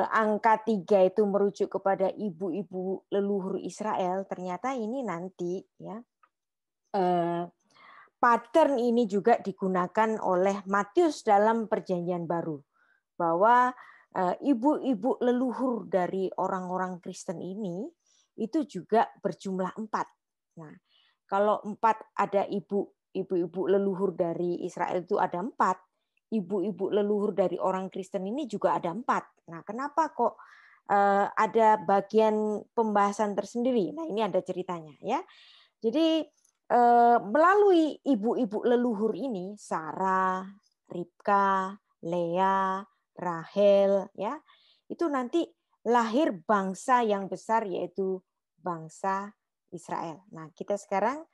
[SPEAKER 1] angka 3 itu merujuk kepada ibu-ibu leluhur Israel, ternyata ini nanti ya pattern ini juga digunakan oleh Matius dalam Perjanjian Baru, bahwa ibu-ibu leluhur dari orang-orang Kristen ini itu juga berjumlah 4. Nah, kalau 4 ada ibu-ibu leluhur dari Israel itu ada 4, ibu-ibu leluhur dari orang Kristen ini juga ada 4. Nah, kenapa kok ada bagian pembahasan tersendiri? Nah, ini ada ceritanya ya. Jadi melalui ibu-ibu leluhur ini, Sarah, Ribka, Lea, Rahel, ya, itu nanti lahir bangsa yang besar, yaitu bangsa Israel. Nah, kita sekarang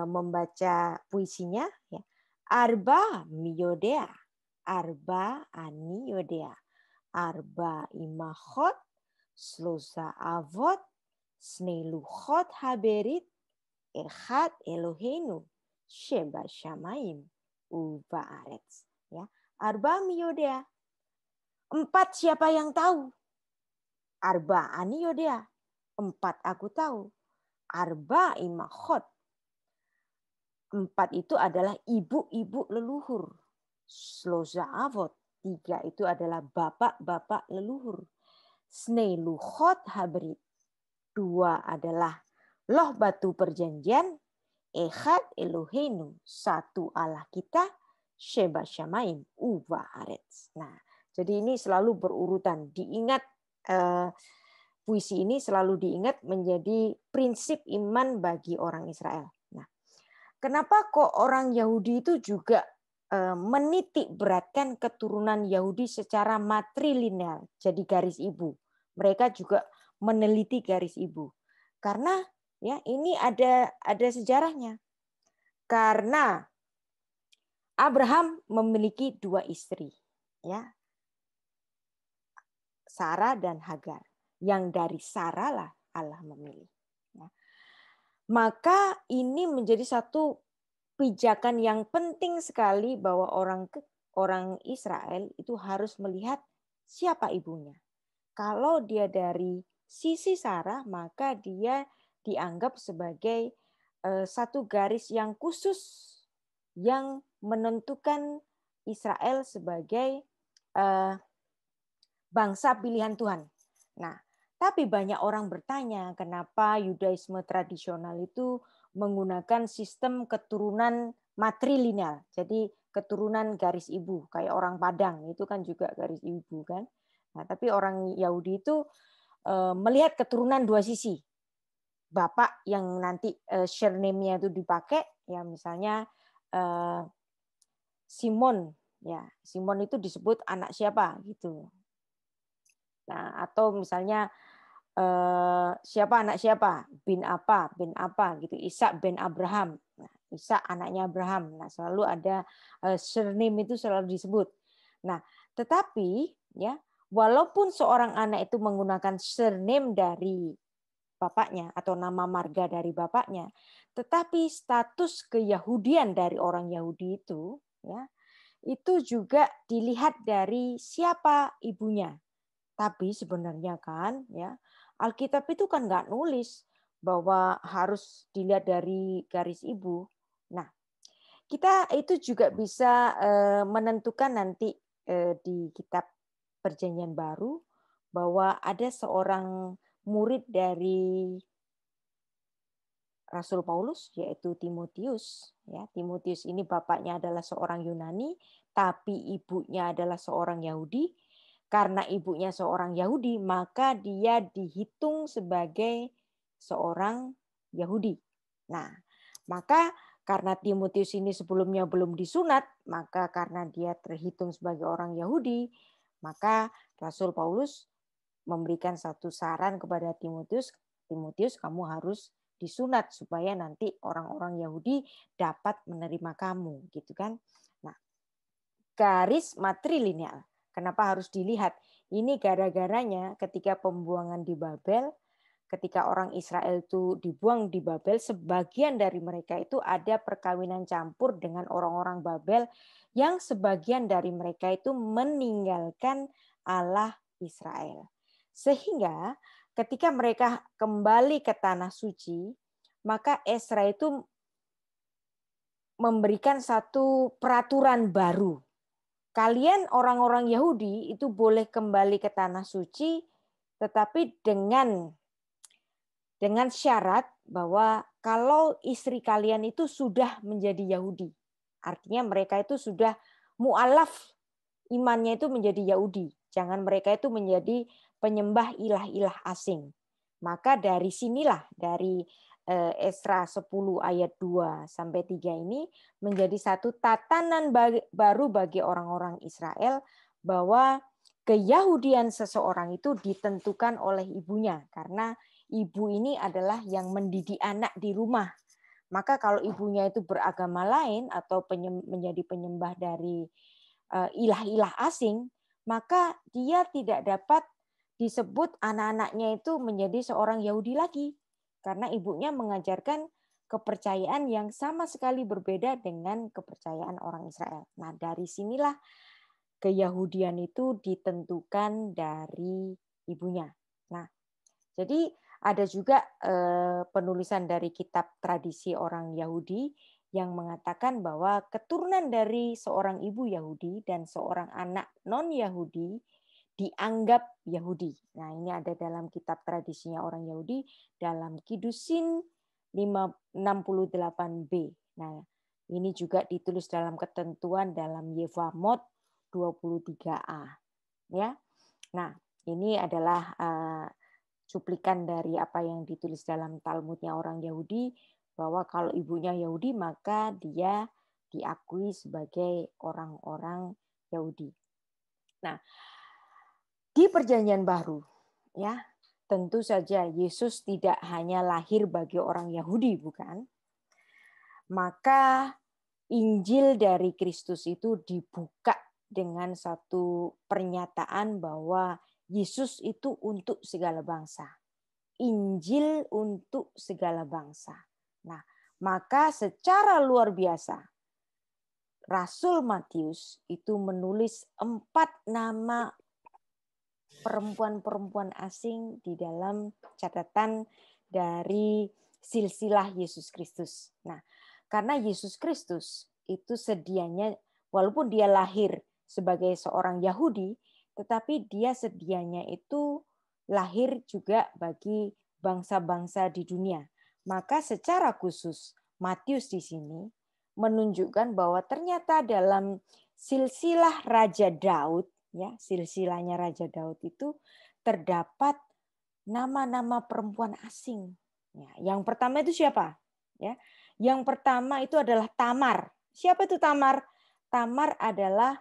[SPEAKER 1] membaca puisinya, ya. Arba miyodea, arba ani yodea, arba imachot, slosa avot, sneluchot haberit, Echad Eloheinu Sheba Shamayim Ubaaretz. Ya, Arba miyodea. 4 siapa yang tahu? Arba ani yodea. 4 aku tahu. Arba imachot. 4 itu adalah ibu-ibu leluhur. Shloza avot. 3 itu adalah bapak-bapak leluhur. Snei luchot habrit. 2 adalah loh batu perjanjian. Echad Eloheinu, 1 Allah kita, Sheba Shamayim, Uva Aretz. Nah, jadi ini selalu berurutan. Diingat, puisi ini selalu diingat menjadi prinsip iman bagi orang Israel. Nah, kenapa kok orang Yahudi itu juga menitik beratkan keturunan Yahudi secara matrilineal, jadi garis ibu. Mereka juga meneliti garis ibu. Karena ya, ini ada sejarahnya. Karena Abraham memiliki 2 istri, ya. Sarah dan Hagar. Yang dari Sarah lah Allah memilih. Ya. Maka ini menjadi satu pijakan yang penting sekali bahwa orang Israel itu harus melihat siapa ibunya. Kalau dia dari sisi Sarah, maka dia dianggap sebagai satu garis yang khusus yang menentukan Israel sebagai bangsa pilihan Tuhan. Nah, tapi banyak orang bertanya kenapa Yudaisme tradisional itu menggunakan sistem keturunan matrilineal. Jadi keturunan garis ibu, kayak orang Padang itu kan juga garis ibu kan. Nah, tapi orang Yahudi itu melihat keturunan 2 sisi. Bapak yang nanti surname-nya itu dipakai, ya misalnya Simon, ya Simon itu disebut anak siapa gitu. Nah, atau misalnya siapa anak siapa, bin apa gitu, Ishak bin Abraham. Nah, Ishak anaknya Abraham. Nah, selalu ada surname itu selalu disebut. Nah, tetapi ya walaupun seorang anak itu menggunakan surname dari bapaknya atau nama marga dari bapaknya, tetapi status keyahudian dari orang Yahudi itu, ya, itu juga dilihat dari siapa ibunya. Tapi sebenarnya kan, ya, Alkitab itu kan nggak nulis bahwa harus dilihat dari garis ibu. Nah, kita itu juga bisa menentukan nanti di kitab Perjanjian Baru bahwa ada seorang murid dari Rasul Paulus, yaitu Timotius. Ya, Timotius ini bapaknya adalah seorang Yunani, tapi ibunya adalah seorang Yahudi. Karena ibunya seorang Yahudi, maka dia dihitung sebagai seorang Yahudi. Nah, maka karena Timotius ini sebelumnya belum disunat, maka karena dia terhitung sebagai orang Yahudi, maka Rasul Paulus memberikan satu saran kepada Timotius, Timotius kamu harus disunat supaya nanti orang-orang Yahudi dapat menerima kamu, gitu kan? Nah, garis matrilineal. Kenapa harus dilihat? Ini gara-garanya ketika pembuangan di Babel, ketika orang Israel itu dibuang di Babel, sebagian dari mereka itu ada perkawinan campur dengan orang-orang Babel yang sebagian dari mereka itu meninggalkan Allah Israel. Sehingga ketika mereka kembali ke tanah suci, maka Ezra itu memberikan satu peraturan baru. Kalian orang-orang Yahudi itu boleh kembali ke tanah suci, tetapi dengan syarat bahwa kalau istri kalian itu sudah menjadi Yahudi. Artinya mereka itu sudah mu'alaf, imannya itu menjadi Yahudi. Jangan mereka itu menjadi penyembah ilah-ilah asing. Maka dari sinilah, dari Esra 10 ayat 2 sampai 3 ini menjadi satu tatanan baru bagi orang-orang Israel bahwa keyahudian seseorang itu ditentukan oleh ibunya, karena ibu ini adalah yang mendidik anak di rumah. Maka kalau ibunya itu beragama lain atau menjadi penyembah dari ilah-ilah asing, maka dia tidak dapat disebut anak-anaknya itu menjadi seorang Yahudi lagi. Karena ibunya mengajarkan kepercayaan yang sama sekali berbeda dengan kepercayaan orang Israel. Nah, dari sinilah keyahudian itu ditentukan dari ibunya. Nah, jadi ada juga penulisan dari kitab tradisi orang Yahudi yang mengatakan bahwa keturunan dari seorang ibu Yahudi dan seorang anak non-Yahudi dianggap Yahudi. Nah, ini ada dalam kitab tradisinya orang Yahudi dalam Kidusin 68b. Nah, ini juga ditulis dalam ketentuan dalam Yevamot 23a. Ya. Nah, ini adalah cuplikan dari apa yang ditulis dalam Talmudnya orang Yahudi, bahwa kalau ibunya Yahudi maka dia diakui sebagai orang-orang Yahudi. Nah, di Perjanjian Baru, ya, tentu saja Yesus tidak hanya lahir bagi orang Yahudi, bukan? Maka Injil dari Kristus itu dibuka dengan satu pernyataan bahwa Yesus itu untuk segala bangsa. Injil untuk segala bangsa. Nah, maka secara luar biasa Rasul Matius itu menulis 4 nama perempuan-perempuan asing di dalam catatan dari silsilah Yesus Kristus. Nah, karena Yesus Kristus itu sedianya, walaupun dia lahir sebagai seorang Yahudi, tetapi dia sedianya itu lahir juga bagi bangsa-bangsa di dunia. Maka secara khusus Matius di sini menunjukkan bahwa ternyata dalam silsilah Raja Daud, ya, silsilahnya Raja Daud itu terdapat nama-nama perempuan asing. Ya, yang pertama itu siapa? Ya, yang pertama itu adalah Tamar. Siapa itu Tamar? Tamar adalah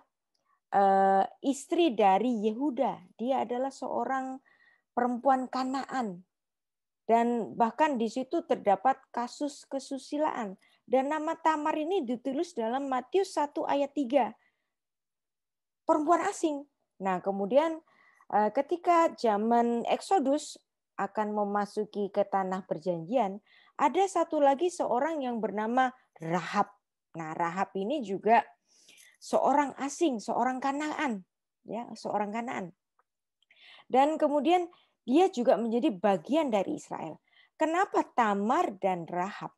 [SPEAKER 1] istri dari Yehuda. Dia adalah seorang perempuan Kanaan. Dan bahkan di situ terdapat kasus kesusilaan. Dan nama Tamar ini ditulis dalam Matius 1 ayat 3. Perempuan asing. Nah, kemudian ketika zaman Exodus akan memasuki ke tanah perjanjian, ada satu lagi seorang yang bernama Rahab. Nah, Rahab ini juga seorang asing, seorang Kanaan, ya, seorang Kanaan. Dan kemudian dia juga menjadi bagian dari Israel. Kenapa Tamar dan Rahab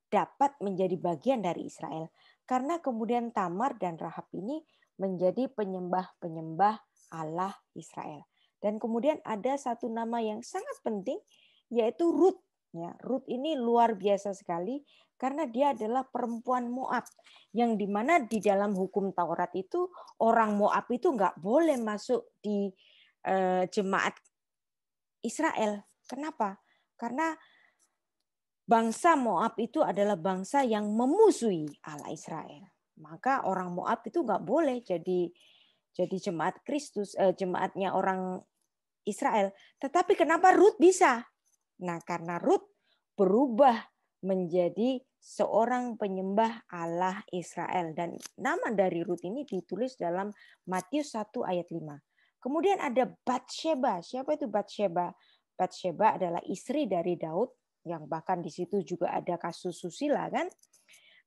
[SPEAKER 1] dapat menjadi bagian dari Israel? Karena kemudian Tamar dan Rahab ini menjadi penyembah-penyembah Allah Israel. Dan kemudian ada satu nama yang sangat penting, yaitu Rut. Ya, Rut ini luar biasa sekali karena dia adalah perempuan Moab, yang dimana di dalam hukum Taurat itu orang Moab itu nggak boleh masuk di jemaat Israel. Kenapa? Karena bangsa Moab itu adalah bangsa yang memusuhi Allah Israel. Maka orang Moab itu nggak boleh jadi jemaat Kristus, jemaatnya orang Israel. Tetapi kenapa Rut bisa? Nah, karena Rut berubah menjadi seorang penyembah Allah Israel. Dan nama dari Rut ini ditulis dalam Matius 1 ayat 5. Kemudian ada Batsheba. Siapa itu Batsheba? Batsheba adalah istri dari Daud, yang bahkan di situ juga ada kasus susila, kan?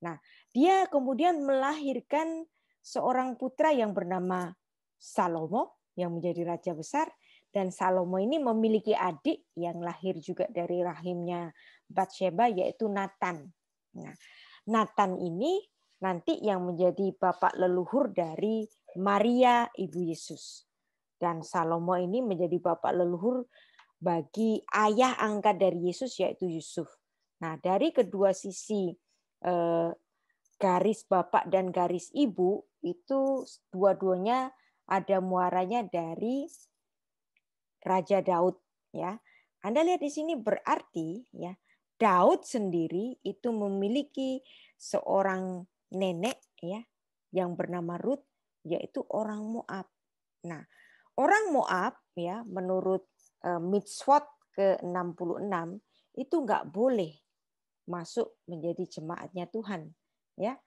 [SPEAKER 1] Nah, dia kemudian melahirkan seorang putra yang bernama Salomo, yang menjadi raja besar, dan Salomo ini memiliki adik yang lahir juga dari rahimnya Batsheba, yaitu Nathan. Nah, Nathan ini nanti yang menjadi bapak leluhur dari Maria ibu Yesus. Dan Salomo ini menjadi bapak leluhur bagi ayah angkat dari Yesus, yaitu Yusuf. Nah, dari kedua sisi garis bapak dan garis ibu itu dua-duanya ada muaranya dari Raja Daud, ya. Anda lihat di sini berarti ya Daud sendiri itu memiliki seorang nenek ya yang bernama Ruth, yaitu orang Moab. Nah, orang Moab ya menurut Mitzvot ke-66 itu nggak boleh masuk menjadi jemaatnya Tuhan, ya.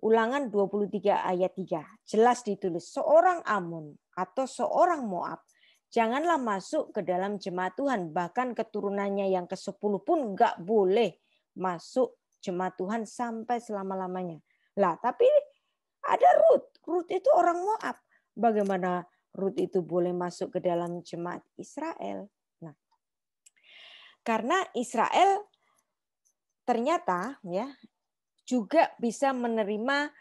[SPEAKER 1] Ulangan 23 ayat 3 jelas ditulis, seorang Amun atau seorang Moab janganlah masuk ke dalam jemaat Tuhan, bahkan keturunannya yang ke-10 pun nggak boleh masuk jemaat Tuhan sampai selama-lamanya. Lah, tapi ada Ruth. Ruth itu orang Moab. Bagaimana Ruth itu boleh masuk ke dalam jemaat Israel? Nah, karena Israel ternyata ya juga bisa menerima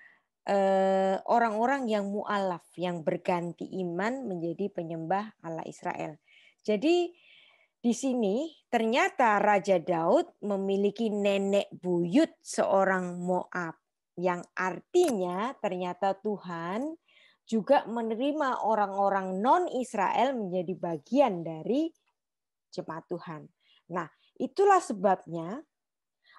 [SPEAKER 1] orang-orang yang mu'alaf, yang berganti iman menjadi penyembah Allah Israel. Jadi di sini ternyata Raja Daud memiliki nenek buyut seorang Moab, yang artinya ternyata Tuhan juga menerima orang-orang non-Israel menjadi bagian dari jemaat Tuhan. Nah, itulah sebabnya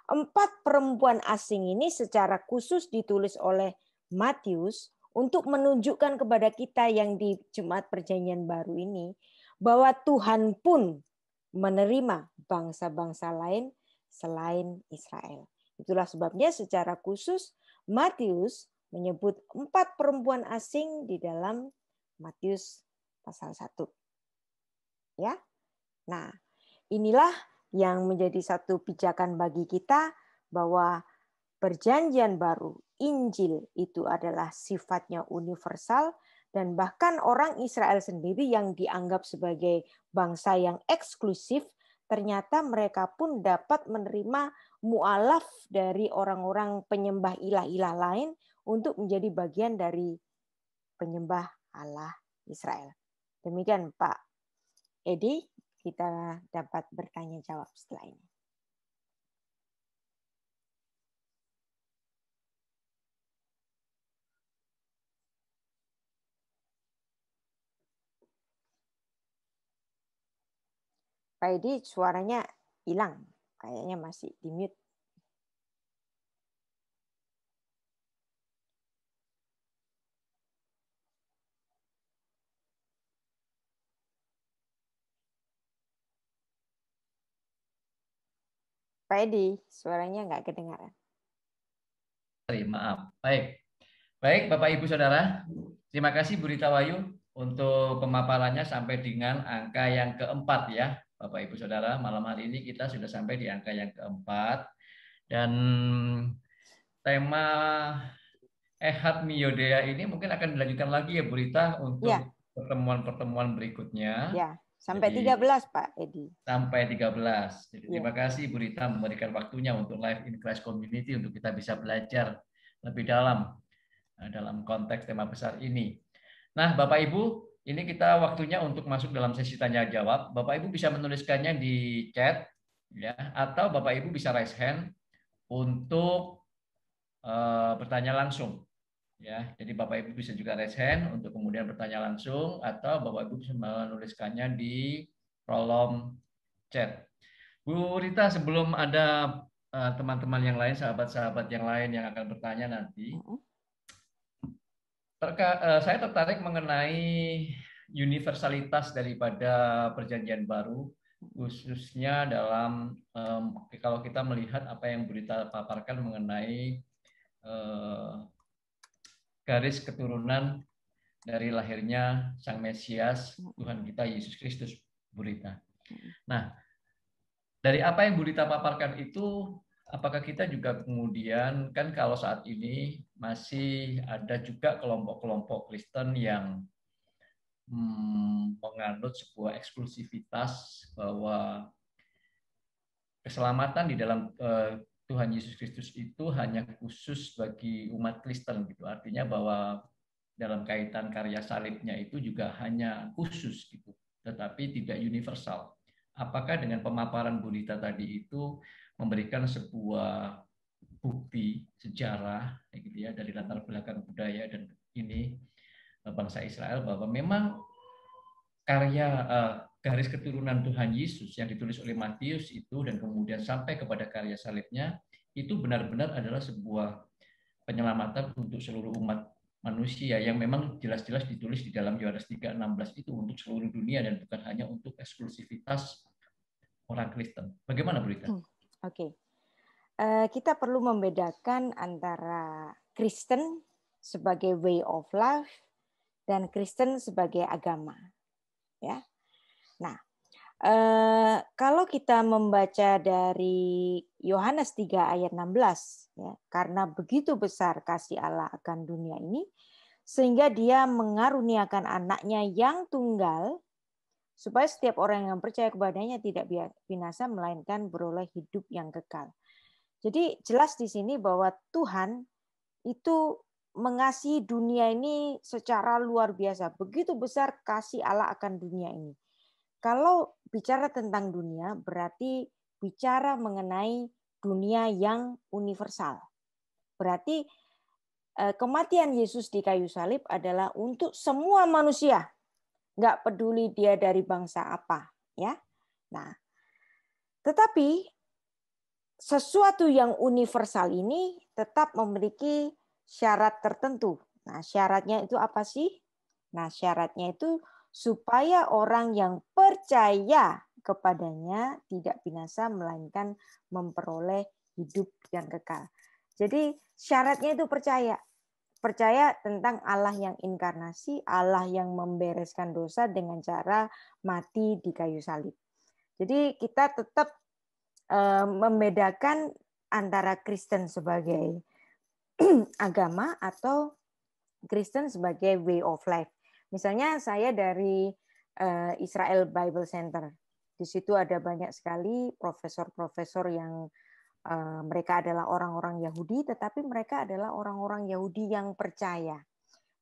[SPEAKER 1] 4 perempuan asing ini secara khusus ditulis oleh Matius untuk menunjukkan kepada kita yang di Jemaat Perjanjian Baru ini bahwa Tuhan pun menerima bangsa-bangsa lain selain Israel. Itulah sebabnya secara khusus Matius menyebut 4 perempuan asing di dalam Matius pasal 1. Ya. Nah, inilah yang menjadi satu pijakan bagi kita bahwa Perjanjian Baru, Injil itu adalah sifatnya universal, dan bahkan orang Israel sendiri yang dianggap sebagai bangsa yang eksklusif, ternyata mereka pun dapat menerima mu'alaf dari orang-orang penyembah ilah-ilah lain untuk menjadi bagian dari penyembah Allah Israel. Demikian Pak Edi, kita dapat bertanya jawab setelah ini. Pak Edi, suaranya hilang. Kayaknya masih di mute. Pak Edi, suaranya nggak kedengaran.
[SPEAKER 2] Maaf. Baik. Baik, Bapak Ibu Saudara. Terima kasih Bu Rita Wayu untuk pemaparannya sampai dengan angka yang keempat ya. Bapak Ibu Saudara, malam hari ini kita sudah sampai di angka yang keempat. Dan tema Ehad Miyodea ini mungkin akan dilanjutkan lagi ya Bu Rita
[SPEAKER 1] Ya,
[SPEAKER 2] untuk pertemuan-pertemuan berikutnya.
[SPEAKER 1] ya. Sampai
[SPEAKER 2] Jadi
[SPEAKER 1] 13 Pak Edi.
[SPEAKER 2] sampai 13. Jadi
[SPEAKER 1] Ya.
[SPEAKER 2] terima kasih Bu Rita memberikan waktunya untuk live in Christ Community untuk kita bisa belajar lebih dalam konteks tema besar ini. Nah, Bapak Ibu, ini kita waktunya untuk masuk dalam sesi tanya jawab. Bapak Ibu bisa menuliskannya di chat ya, atau Bapak Ibu bisa raise hand untuk bertanya langsung. Ya, jadi Bapak Ibu bisa juga raise hand untuk kemudian bertanya langsung, atau Bapak Ibu bisa menuliskannya di kolom chat. Bu Rita, sebelum ada teman-teman yang lain, sahabat-sahabat yang lain yang akan bertanya nanti, saya tertarik mengenai universalitas daripada Perjanjian Baru, khususnya dalam kalau kita melihat apa yang berita paparkan mengenai garis keturunan dari lahirnya Sang Mesias Tuhan kita Yesus Kristus, Bu Rita. Nah, dari apa yang Bu Rita paparkan itu, apakah kita juga kemudian, kan kalau saat ini masih ada juga kelompok-kelompok Kristen yang menganut sebuah eksklusivitas bahwa keselamatan di dalam Tuhan Yesus Kristus itu hanya khusus bagi umat Kristen gitu. Artinya bahwa dalam kaitan karya salibnya itu juga hanya khusus gitu, tetapi tidak universal. Apakah dengan pemaparan Bu Lita tadi itu memberikan sebuah bukti sejarah gitu ya dari latar belakang budaya dan ini bangsa Israel bahwa memang karya garis keturunan Tuhan Yesus yang ditulis oleh Matius itu dan kemudian sampai kepada karya salibnya itu benar-benar adalah sebuah penyelamatan untuk seluruh umat manusia yang memang jelas-jelas ditulis di dalam Yohanes 3:16 itu untuk seluruh dunia dan bukan hanya untuk eksklusivitas orang Kristen. Bagaimana Bu Rita?
[SPEAKER 1] Oke. Kita perlu membedakan antara Kristen sebagai way of life dan Kristen sebagai agama. Ya. Nah, kalau kita membaca dari Yohanes 3 ayat 16, ya, karena begitu besar kasih Allah akan dunia ini, sehingga dia mengaruniakan anaknya yang tunggal, supaya setiap orang yang percaya kepadanya tidak binasa, melainkan beroleh hidup yang kekal. Jadi jelas di sini bahwa Tuhan itu mengasihi dunia ini secara luar biasa. Begitu besar kasih Allah akan dunia ini. Kalau bicara tentang dunia, berarti bicara mengenai dunia yang universal. Berarti kematian Yesus di kayu salib adalah untuk semua manusia. Nggak peduli dia dari bangsa apa. Ya. Nah, tetapi sesuatu yang universal ini tetap memiliki syarat tertentu. Nah, syaratnya itu apa sih? Nah, syaratnya itu supaya orang yang percaya kepadanya tidak binasa, melainkan memperoleh hidup yang kekal. Jadi syaratnya itu percaya. Percaya tentang Allah yang inkarnasi, Allah yang membereskan dosa dengan cara mati di kayu salib. Jadi kita tetap membedakan antara Kristen sebagai agama atau Kristen sebagai way of life. Misalnya saya dari Israel Bible Center. Di situ ada banyak sekali profesor-profesor yang mereka adalah orang-orang Yahudi, tetapi mereka adalah orang-orang Yahudi yang percaya.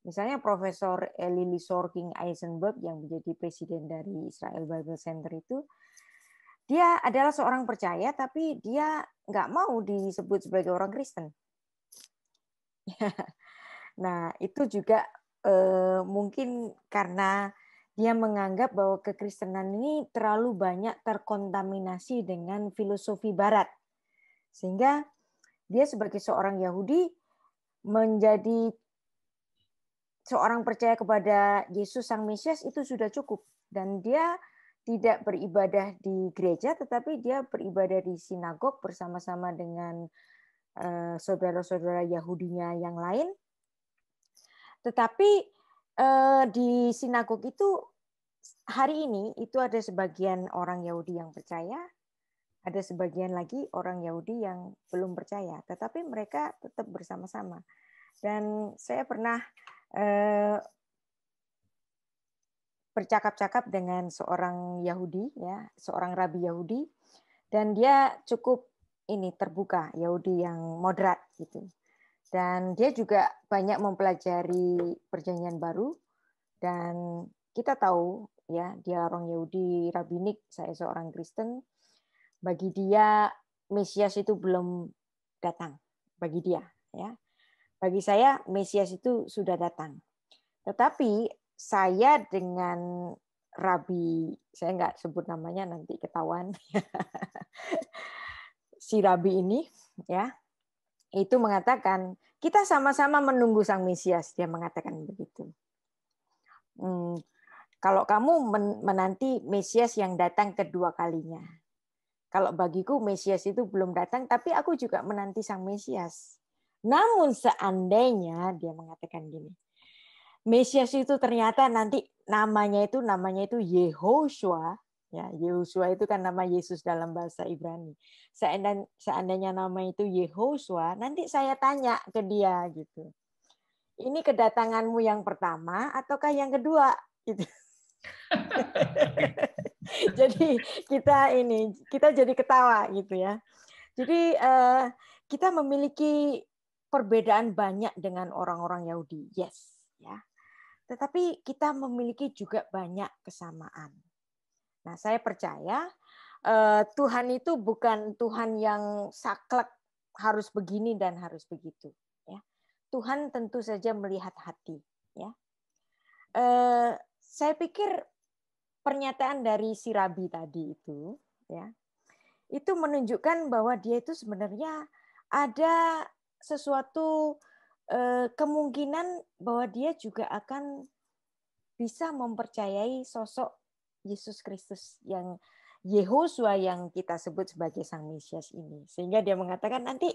[SPEAKER 1] Misalnya Profesor Lily Sorking Eisenberg yang menjadi presiden dari Israel Bible Center itu, dia adalah seorang percaya, tapi dia nggak mau disebut sebagai orang Kristen. Nah, itu juga mungkin karena dia menganggap bahwa kekristenan ini terlalu banyak terkontaminasi dengan filosofi Barat. Sehingga dia sebagai seorang Yahudi menjadi seorang percaya kepada Yesus Sang Mesias itu sudah cukup. Dan dia tidak beribadah di gereja, tetapi dia beribadah di sinagog bersama-sama dengan saudara-saudara Yahudinya yang lain. Tetapi di sinagog itu hari ini itu ada sebagian orang Yahudi yang percaya, ada sebagian lagi orang Yahudi yang belum percaya, tetapi mereka tetap bersama-sama. Dan saya pernah bercakap-cakap dengan seorang Yahudi, ya, seorang rabi Yahudi, dan dia cukup terbuka, Yahudi yang moderat gitu. Dan dia juga banyak mempelajari Perjanjian Baru, dan kita tahu ya dia orang Yahudi rabinik, saya seorang Kristen. Bagi dia Mesias itu belum datang, bagi dia ya. Bagi saya Mesias itu sudah datang. Tetapi saya dengan rabi, saya nggak sebut namanya nanti ketahuan, si rabi ini ya, itu mengatakan kita sama-sama menunggu Sang Mesias, dia mengatakan begitu. Kalau kamu menanti Mesias yang datang kedua kalinya, kalau bagiku Mesias itu belum datang, tapi aku juga menanti Sang Mesias. Namun seandainya, dia mengatakan gini, Mesias itu ternyata nanti namanya itu Yehoshua, ya Yehoshua itu kan nama Yesus dalam bahasa Ibrani. Seandainya nama itu Yehoshua, nanti saya tanya ke dia gitu. Ini kedatanganmu yang pertama ataukah yang kedua? Itu. Jadi kita jadi ketawa gitu ya. Jadi kita memiliki perbedaan banyak dengan orang-orang Yahudi, yes, ya. Tetapi kita memiliki juga banyak kesamaan. Nah, saya percaya Tuhan itu bukan Tuhan yang saklek harus begini dan harus begitu. Ya. Tuhan tentu saja melihat hati. Ya. Saya pikir pernyataan dari si Rabi tadi itu, ya, itu menunjukkan bahwa dia itu sebenarnya ada sesuatu kemungkinan bahwa dia juga akan bisa mempercayai sosok Yesus Kristus yang Yehosua yang kita sebut sebagai Sang Mesias ini. Sehingga dia mengatakan nanti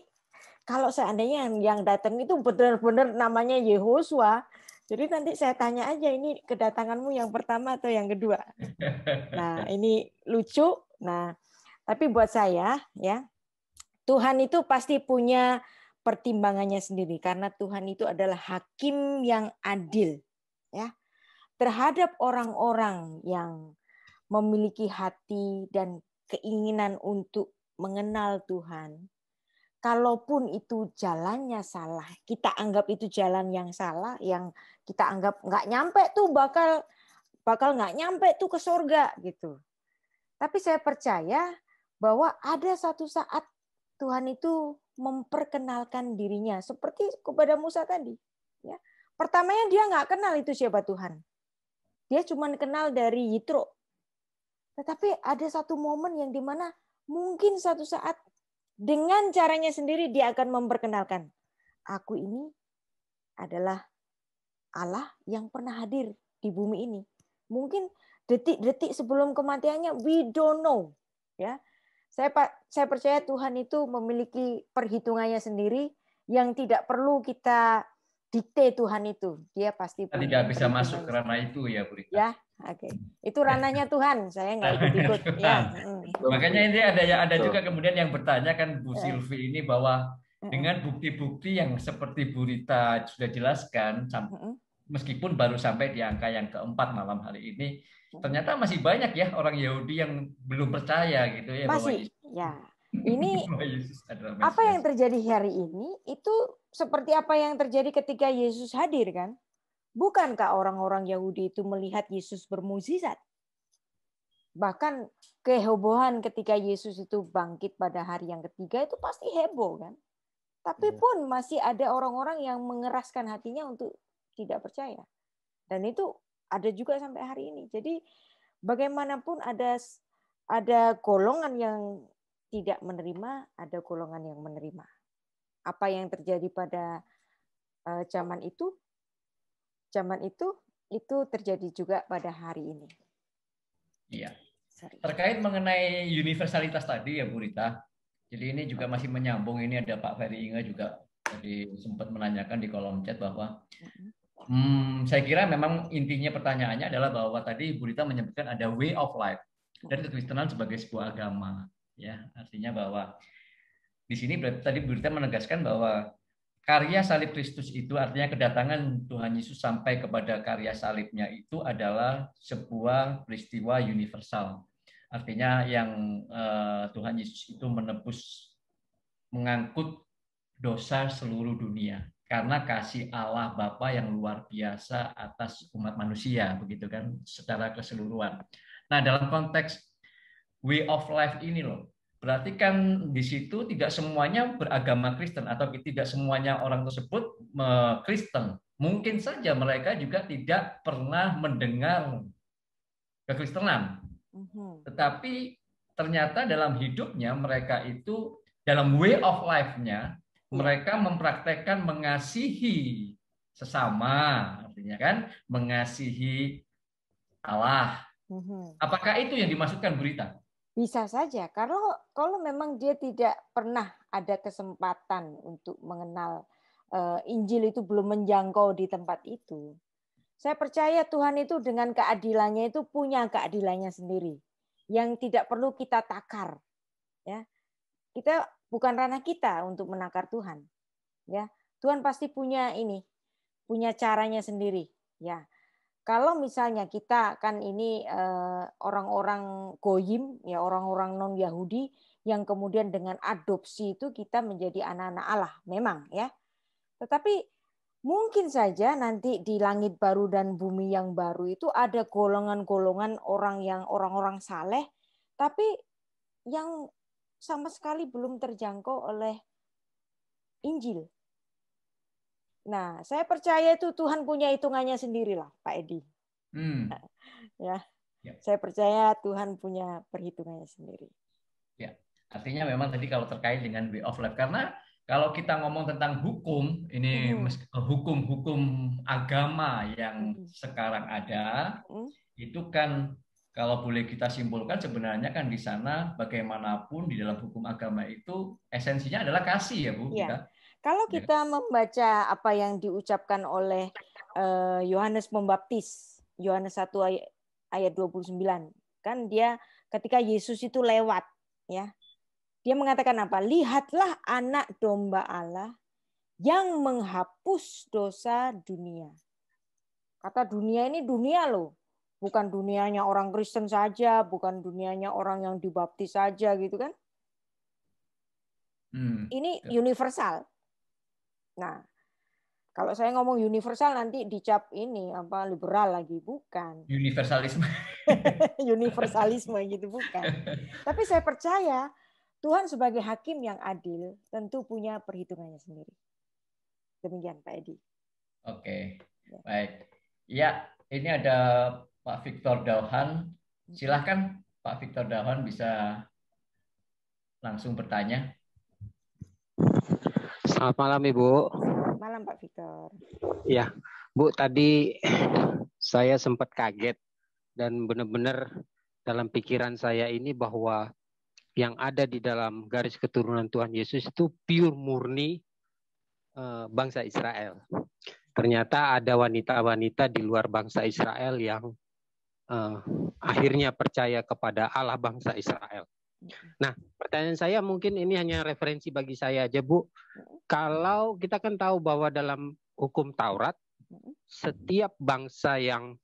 [SPEAKER 1] kalau seandainya yang datang itu benar-benar namanya Yehosua, jadi nanti saya tanya aja ini kedatanganmu yang pertama atau yang kedua. Nah, ini lucu. Nah, tapi buat saya ya, Tuhan itu pasti punya pertimbangannya sendiri karena Tuhan itu adalah hakim yang adil ya terhadap orang-orang yang memiliki hati dan keinginan untuk mengenal Tuhan. Kalaupun itu jalannya salah, kita anggap itu jalan yang salah, yang kita anggap nggak nyampe tuh bakal nggak nyampe tuh ke surga gitu. Tapi saya percaya bahwa ada satu saat Tuhan itu memperkenalkan dirinya seperti kepada Musa tadi. Ya, pertamanya dia nggak kenal itu siapa Tuhan. Dia cuma kenal dari Yitro. Tetapi ada satu momen yang dimana mungkin satu saat dengan caranya sendiri dia akan memperkenalkan. Aku ini adalah Allah yang pernah hadir di bumi ini. Mungkin detik-detik sebelum kematiannya, we don't know. Ya, saya percaya Tuhan itu memiliki perhitungannya sendiri yang tidak perlu kita dikte Tuhan itu. Dia pasti
[SPEAKER 2] Kita
[SPEAKER 1] punya
[SPEAKER 2] tidak bisa masuk ke
[SPEAKER 1] perhitungannya.
[SPEAKER 2] ranah itu ya, Bu Rita.
[SPEAKER 1] Ya, oke. Itu ranahnya Tuhan, saya nggak ikut-ikut. Ya.
[SPEAKER 2] Makanya ini ada juga kemudian yang bertanya kan Bu
[SPEAKER 1] Eh,
[SPEAKER 2] Silvi ini bahwa
[SPEAKER 1] eh,
[SPEAKER 2] dengan bukti-bukti yang seperti Bu Rita sudah jelaskan,
[SPEAKER 1] eh,
[SPEAKER 2] meskipun baru sampai di angka yang keempat malam hari ini,
[SPEAKER 1] eh.
[SPEAKER 2] ternyata masih banyak ya orang Yahudi yang belum percaya gitu ya bahwa
[SPEAKER 1] Masih,
[SPEAKER 2] Yesus,
[SPEAKER 1] ya. Ini
[SPEAKER 2] bahwa Yesus adalah
[SPEAKER 1] apa yang
[SPEAKER 2] Mesias.
[SPEAKER 1] terjadi hari ini itu seperti apa yang terjadi ketika Yesus hadir kan? Bukankah orang-orang Yahudi itu melihat Yesus bermukjizat? Bahkan kehebohan ketika Yesus itu bangkit pada hari yang ketiga itu pasti heboh kan? Tapi pun masih ada orang-orang yang mengeraskan hatinya untuk tidak percaya. Dan itu ada juga sampai hari ini. Jadi bagaimanapun ada golongan yang tidak menerima, ada golongan yang menerima. Apa yang terjadi pada zaman itu terjadi juga pada hari ini.
[SPEAKER 2] Iya.
[SPEAKER 1] Sorry.
[SPEAKER 2] Terkait mengenai universalitas tadi ya Bu Rita, jadi ini juga masih menyambung, ini ada Pak Ferry Inga juga tadi sempat menanyakan di kolom chat bahwa saya kira memang intinya pertanyaannya adalah bahwa tadi Bu Rita menyebutkan ada way of life dan kekristenan sebagai sebuah agama, ya artinya bahwa di sini tadi Bu Rita menegaskan bahwa karya salib Kristus itu artinya kedatangan Tuhan Yesus sampai kepada karya salibnya itu adalah sebuah peristiwa universal. Artinya yang Tuhan Yesus itu mengangkut dosa seluruh dunia karena kasih Allah Bapa yang luar biasa atas umat manusia, begitu kan, secara keseluruhan. Nah, dalam konteks way of life ini loh, berarti kan di situ tidak semuanya beragama Kristen atau tidak semuanya orang tersebut Kristen. Mungkin saja mereka juga tidak pernah mendengar kekristenan. Tetapi ternyata dalam hidupnya mereka itu, dalam way of life-nya, mereka mempraktekkan mengasihi sesama, artinya kan mengasihi Allah. Apakah itu yang dimaksudkan Bu Rita?
[SPEAKER 1] Bisa saja, kalau memang dia tidak pernah ada kesempatan untuk mengenal Injil itu belum menjangkau di tempat itu. Saya percaya Tuhan itu dengan keadilannya itu punya keadilannya sendiri yang tidak perlu kita takar. Ya, kita bukan ranah kita untuk menakar Tuhan. Ya, Tuhan pasti punya caranya sendiri. Ya, Kalau misalnya kita kan ini orang-orang goyim, ya orang-orang non Yahudi yang kemudian dengan adopsi itu kita menjadi anak-anak Allah, memang ya. Tetapi mungkin saja nanti di langit baru dan bumi yang baru itu ada golongan-golongan orang-orang saleh, tapi yang sama sekali belum terjangkau oleh Injil. Nah, saya percaya itu Tuhan punya hitungannya sendiri lah, Pak Edi. Ya, saya percaya Tuhan punya perhitungannya sendiri.
[SPEAKER 2] Ya, artinya memang tadi kalau terkait dengan way of life, karena kalau kita ngomong tentang hukum, ini hukum-hukum agama yang sekarang ada, itu kan kalau boleh kita simpulkan sebenarnya kan di sana bagaimanapun di dalam hukum agama itu esensinya adalah kasih ya Bu.
[SPEAKER 1] Ya.
[SPEAKER 2] Kita.
[SPEAKER 1] Kalau kita membaca apa yang diucapkan oleh Yohanes Pembaptis, Yohanes 1 ayat 29, kan dia ketika Yesus itu lewat, ya, dia mengatakan apa? Lihatlah anak domba Allah yang menghapus dosa dunia. Kata dunia ini dunia loh, bukan dunianya orang Kristen saja, bukan dunianya orang yang dibaptis saja gitu kan? Ini universal. Nah, kalau saya ngomong universal nanti dicap ini apa liberal lagi, bukan.
[SPEAKER 2] Universalisme.
[SPEAKER 1] Universalisme gitu, bukan. Tapi saya percaya Tuhan sebagai hakim yang adil tentu punya perhitungannya sendiri. Demikian Pak Edi.
[SPEAKER 2] Oke, baik. Ya, ini ada Pak Victor Dauhan. Silahkan Pak Victor Dauhan bisa langsung bertanya.
[SPEAKER 3] Selamat malam Ibu.
[SPEAKER 1] Malam Pak Victor.
[SPEAKER 3] Ya, Bu, tadi saya sempat kaget dan benar-benar dalam pikiran saya ini bahwa yang ada di dalam garis keturunan Tuhan Yesus itu pure murni bangsa Israel. Ternyata ada wanita-wanita di luar bangsa Israel yang akhirnya percaya kepada Allah bangsa Israel. Nah, pertanyaan saya mungkin ini hanya referensi bagi saya aja, Bu. Kalau kita kan tahu bahwa dalam hukum Taurat, setiap bangsa yang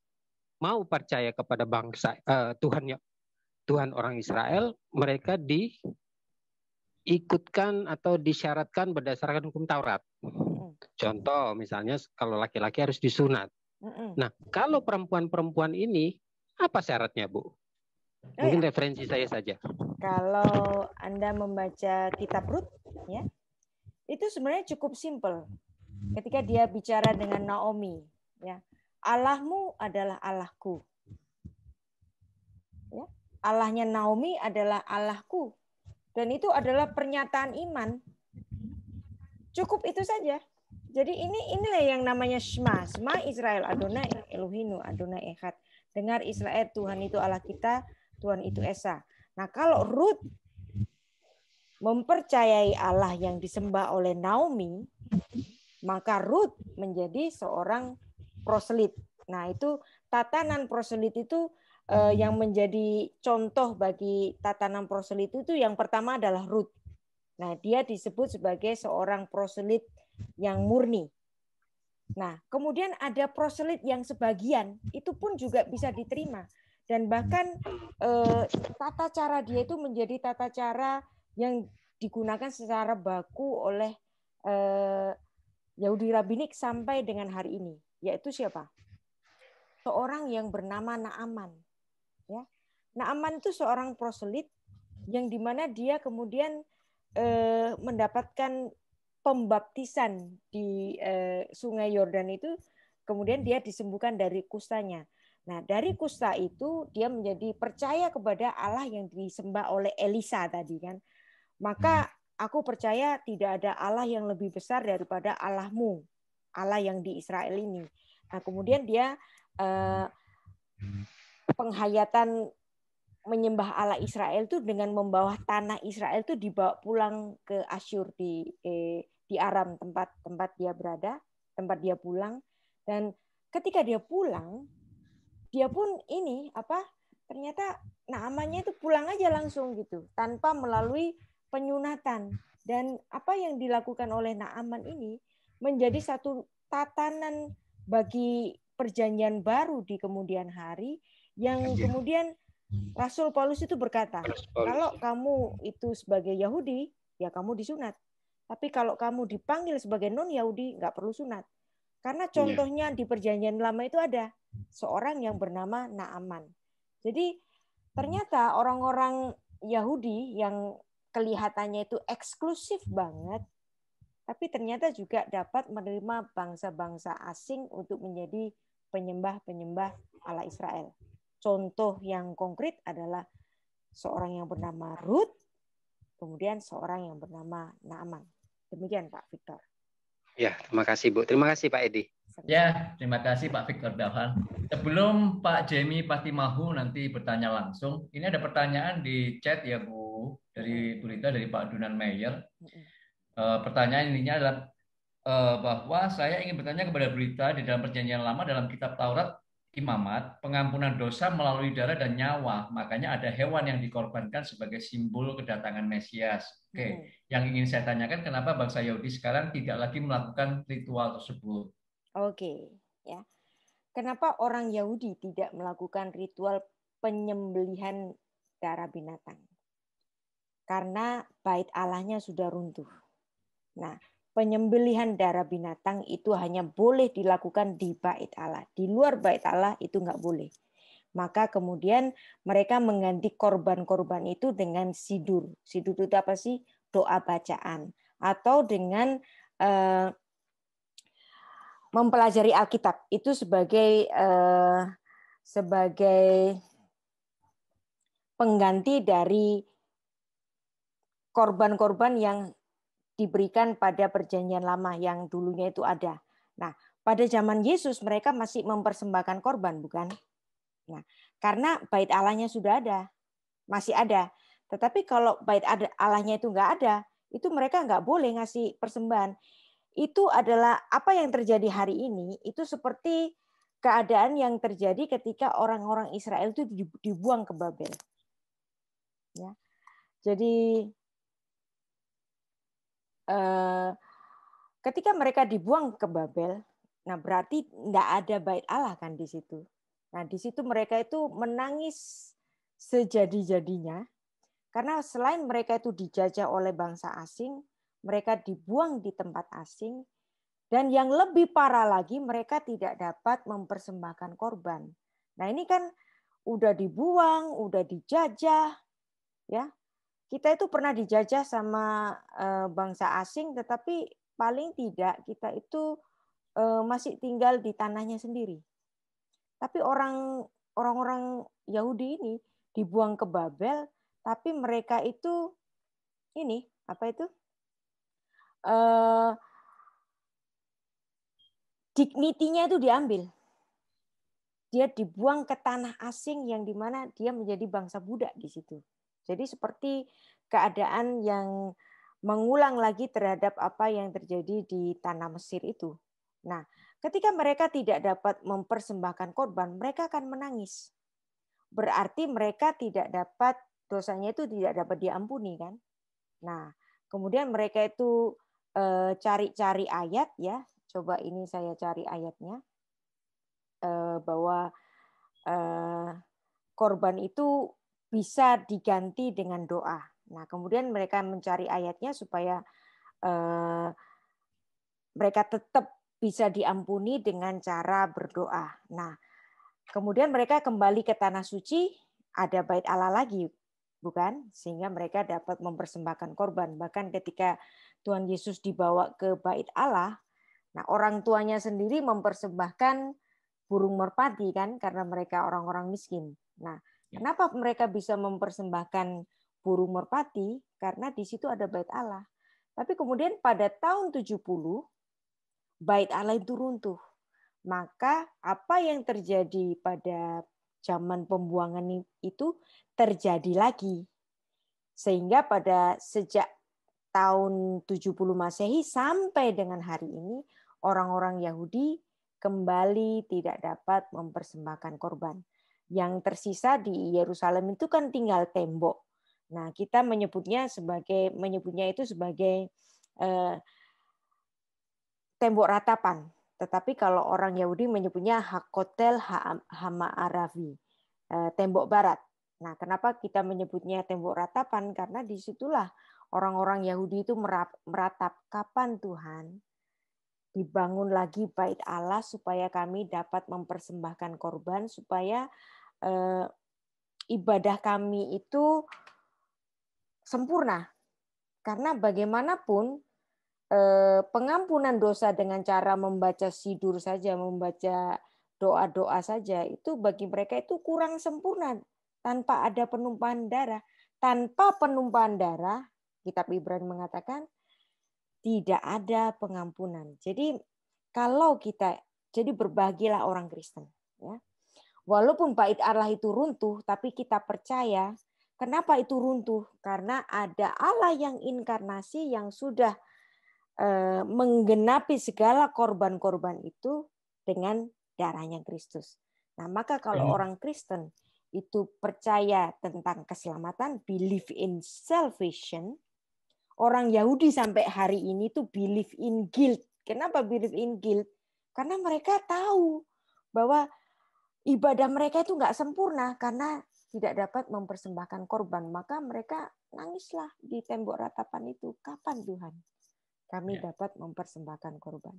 [SPEAKER 3] mau percaya kepada bangsa Tuhan orang Israel, mereka diikutkan atau disyaratkan berdasarkan hukum Taurat. Contoh, misalnya kalau laki-laki harus disunat. Nah, kalau perempuan-perempuan ini, apa syaratnya, Bu? Mungkin referensi saya saja.
[SPEAKER 1] Kalau Anda membaca kitab Rut, ya, itu sebenarnya cukup simpel. Ketika dia bicara dengan Naomi, ya, Allahmu adalah Allahku. Ya, Allahnya Naomi adalah Allahku. Dan itu adalah pernyataan iman. Cukup itu saja. Jadi inilah yang namanya Shema. Shema Israel, Adonai Elohinu, Adonai Echad. Dengar Israel, Tuhan itu Allah kita, Tuhan itu Esa. Nah, kalau Rut mempercayai Allah yang disembah oleh Naomi, maka Rut menjadi seorang proselit. Nah, itu tatanan proselit itu yang menjadi contoh bagi tatanan proselit itu yang pertama adalah Rut. Nah, dia disebut sebagai seorang proselit yang murni. Nah, kemudian ada proselit yang sebagian, itu pun juga bisa diterima. Dan bahkan tata cara dia itu menjadi tata cara yang digunakan secara baku oleh Yahudi Rabbinik sampai dengan hari ini. Yaitu siapa? Seorang yang bernama Naaman. Ya. Naaman itu seorang proselit yang dimana dia kemudian mendapatkan pembaptisan di Sungai Yordan itu, kemudian dia disembuhkan dari kustanya. Nah, dari kusta itu dia menjadi percaya kepada Allah yang disembah oleh Elisa tadi kan. Maka aku percaya tidak ada Allah yang lebih besar daripada Allahmu, Allah yang di Israel ini. Nah, kemudian dia penghayatan menyembah Allah Israel itu dengan membawa tanah Israel itu dibawa pulang ke Asyur di Aram, tempat dia berada, tempat dia pulang. Dan ketika dia pulang, dia pun ternyata Naamannya itu pulang aja langsung gitu, tanpa melalui penyunatan. Dan apa yang dilakukan oleh Naaman ini menjadi satu tatanan bagi perjanjian baru di kemudian hari, yang kemudian Rasul Paulus itu berkata, kalau kamu itu sebagai Yahudi, ya kamu disunat. Tapi kalau kamu dipanggil sebagai non-Yahudi, nggak perlu sunat. Karena contohnya di perjanjian lama itu ada seorang yang bernama Naaman. Jadi ternyata orang-orang Yahudi yang kelihatannya itu eksklusif banget, tapi ternyata juga dapat menerima bangsa-bangsa asing untuk menjadi penyembah-penyembah Allah Israel. Contoh yang konkret adalah seorang yang bernama Ruth, kemudian seorang yang bernama Naaman. Demikian Pak Victor.
[SPEAKER 3] Ya, terima kasih Bu. Terima kasih Pak Edi.
[SPEAKER 2] Ya, terima kasih Pak Victor Dahlan. Sebelum Pak Jemi Patimahu nanti bertanya langsung, ini ada pertanyaan di chat ya Bu, dari Bu Rita, dari Pak Dunan Meyer. Pertanyaan ininya adalah bahwa saya ingin bertanya kepada Bu Rita, di dalam perjanjian lama dalam kitab Taurat Imamat, pengampunan dosa melalui darah dan nyawa, makanya ada hewan yang dikorbankan sebagai simbol kedatangan Mesias. Oke, yang ingin saya tanyakan, kenapa bangsa Yahudi sekarang tidak lagi melakukan ritual tersebut?
[SPEAKER 1] Oke, ya. Kenapa orang Yahudi tidak melakukan ritual penyembelihan darah binatang? Karena bait Allahnya sudah runtuh. Nah, penyembelihan darah binatang itu hanya boleh dilakukan di bait Allah. Di luar bait Allah itu nggak boleh. Maka kemudian mereka mengganti korban-korban itu dengan sidur. Sidur itu apa sih? Doa bacaan. Atau dengan mempelajari Alkitab. Itu sebagai pengganti dari korban-korban yang diberikan pada perjanjian lama yang dulunya itu ada. Nah, pada zaman Yesus mereka masih mempersembahkan korban, bukan? Nah, karena bait Allahnya sudah ada, masih ada. Tetapi kalau bait Allahnya itu nggak ada, itu mereka nggak boleh ngasih persembahan. Itu adalah apa yang terjadi hari ini, itu seperti keadaan yang terjadi ketika orang-orang Israel itu dibuang ke Babel. Ya. Jadi ketika mereka dibuang ke Babel, nah berarti tidak ada bait Allah kan di situ. Nah di situ mereka itu menangis sejadi-jadinya, karena selain mereka itu dijajah oleh bangsa asing, mereka dibuang di tempat asing, dan yang lebih parah lagi mereka tidak dapat mempersembahkan korban. Nah ini kan udah dibuang, udah dijajah, ya. Kita itu pernah dijajah sama bangsa asing, tetapi paling tidak kita itu masih tinggal di tanahnya sendiri. Tapi orang-orang Yahudi ini dibuang ke Babel, tapi mereka itu ini apa itu? Dignity-nya itu diambil. Dia dibuang ke tanah asing yang dimana dia menjadi bangsa budak di situ. Jadi seperti keadaan yang mengulang lagi terhadap apa yang terjadi di tanah Mesir itu. Nah, ketika mereka tidak dapat mempersembahkan korban, mereka akan menangis. Berarti mereka tidak dapat, dosanya itu tidak dapat diampuni kan. Nah, kemudian mereka itu cari-cari ayat ya. Coba ini saya cari ayatnya. Bahwa korban itu bisa diganti dengan doa. Nah, kemudian mereka mencari ayatnya supaya mereka tetap bisa diampuni dengan cara berdoa. Nah, kemudian mereka kembali ke tanah suci, ada bait Allah lagi, bukan? Sehingga mereka dapat mempersembahkan korban. Bahkan ketika Tuhan Yesus dibawa ke bait Allah, nah orang tuanya sendiri mempersembahkan burung merpati kan, karena mereka orang-orang miskin. Nah, kenapa mereka bisa mempersembahkan burung merpati? Karena di situ ada bait Allah. Tapi kemudian pada tahun 70, bait Allah itu runtuh. Maka apa yang terjadi pada zaman pembuangan itu terjadi lagi. Sehingga pada sejak tahun 70 Masehi sampai dengan hari ini, orang-orang Yahudi kembali tidak dapat mempersembahkan korban. Yang tersisa di Yerusalem itu kan tinggal tembok. Nah, kita menyebutnya itu sebagai tembok ratapan. tetapi kalau orang Yahudi menyebutnya Hakotel Ha'aravi, tembok barat. Nah, kenapa kita menyebutnya tembok ratapan? Karena disitulah orang-orang Yahudi itu meratap, kapan Tuhan dibangun lagi bait Allah supaya kami dapat mempersembahkan korban, supaya ibadah kami itu sempurna. Karena bagaimanapun pengampunan dosa dengan cara membaca sidur saja, membaca doa-doa saja, itu bagi mereka itu kurang sempurna tanpa ada penumpahan darah. Tanpa penumpahan darah, kitab Ibrani mengatakan tidak ada pengampunan. Jadi kalau kita, jadi berbahagialah orang Kristen, ya. Walaupun bait Allah itu runtuh, tapi kita percaya. Kenapa itu runtuh? Karena ada Allah yang inkarnasi yang sudah menggenapi segala korban-korban itu dengan darahnya Kristus. Nah, maka kalau orang Kristen itu percaya tentang keselamatan, believe in salvation, orang Yahudi sampai hari ini tuh believe in guilt. Kenapa believe in guilt? Karena mereka tahu bahwa ibadah mereka itu nggak sempurna karena tidak dapat mempersembahkan korban. Maka mereka nangislah di tembok ratapan itu. Kapan Tuhan kami dapat mempersembahkan korban?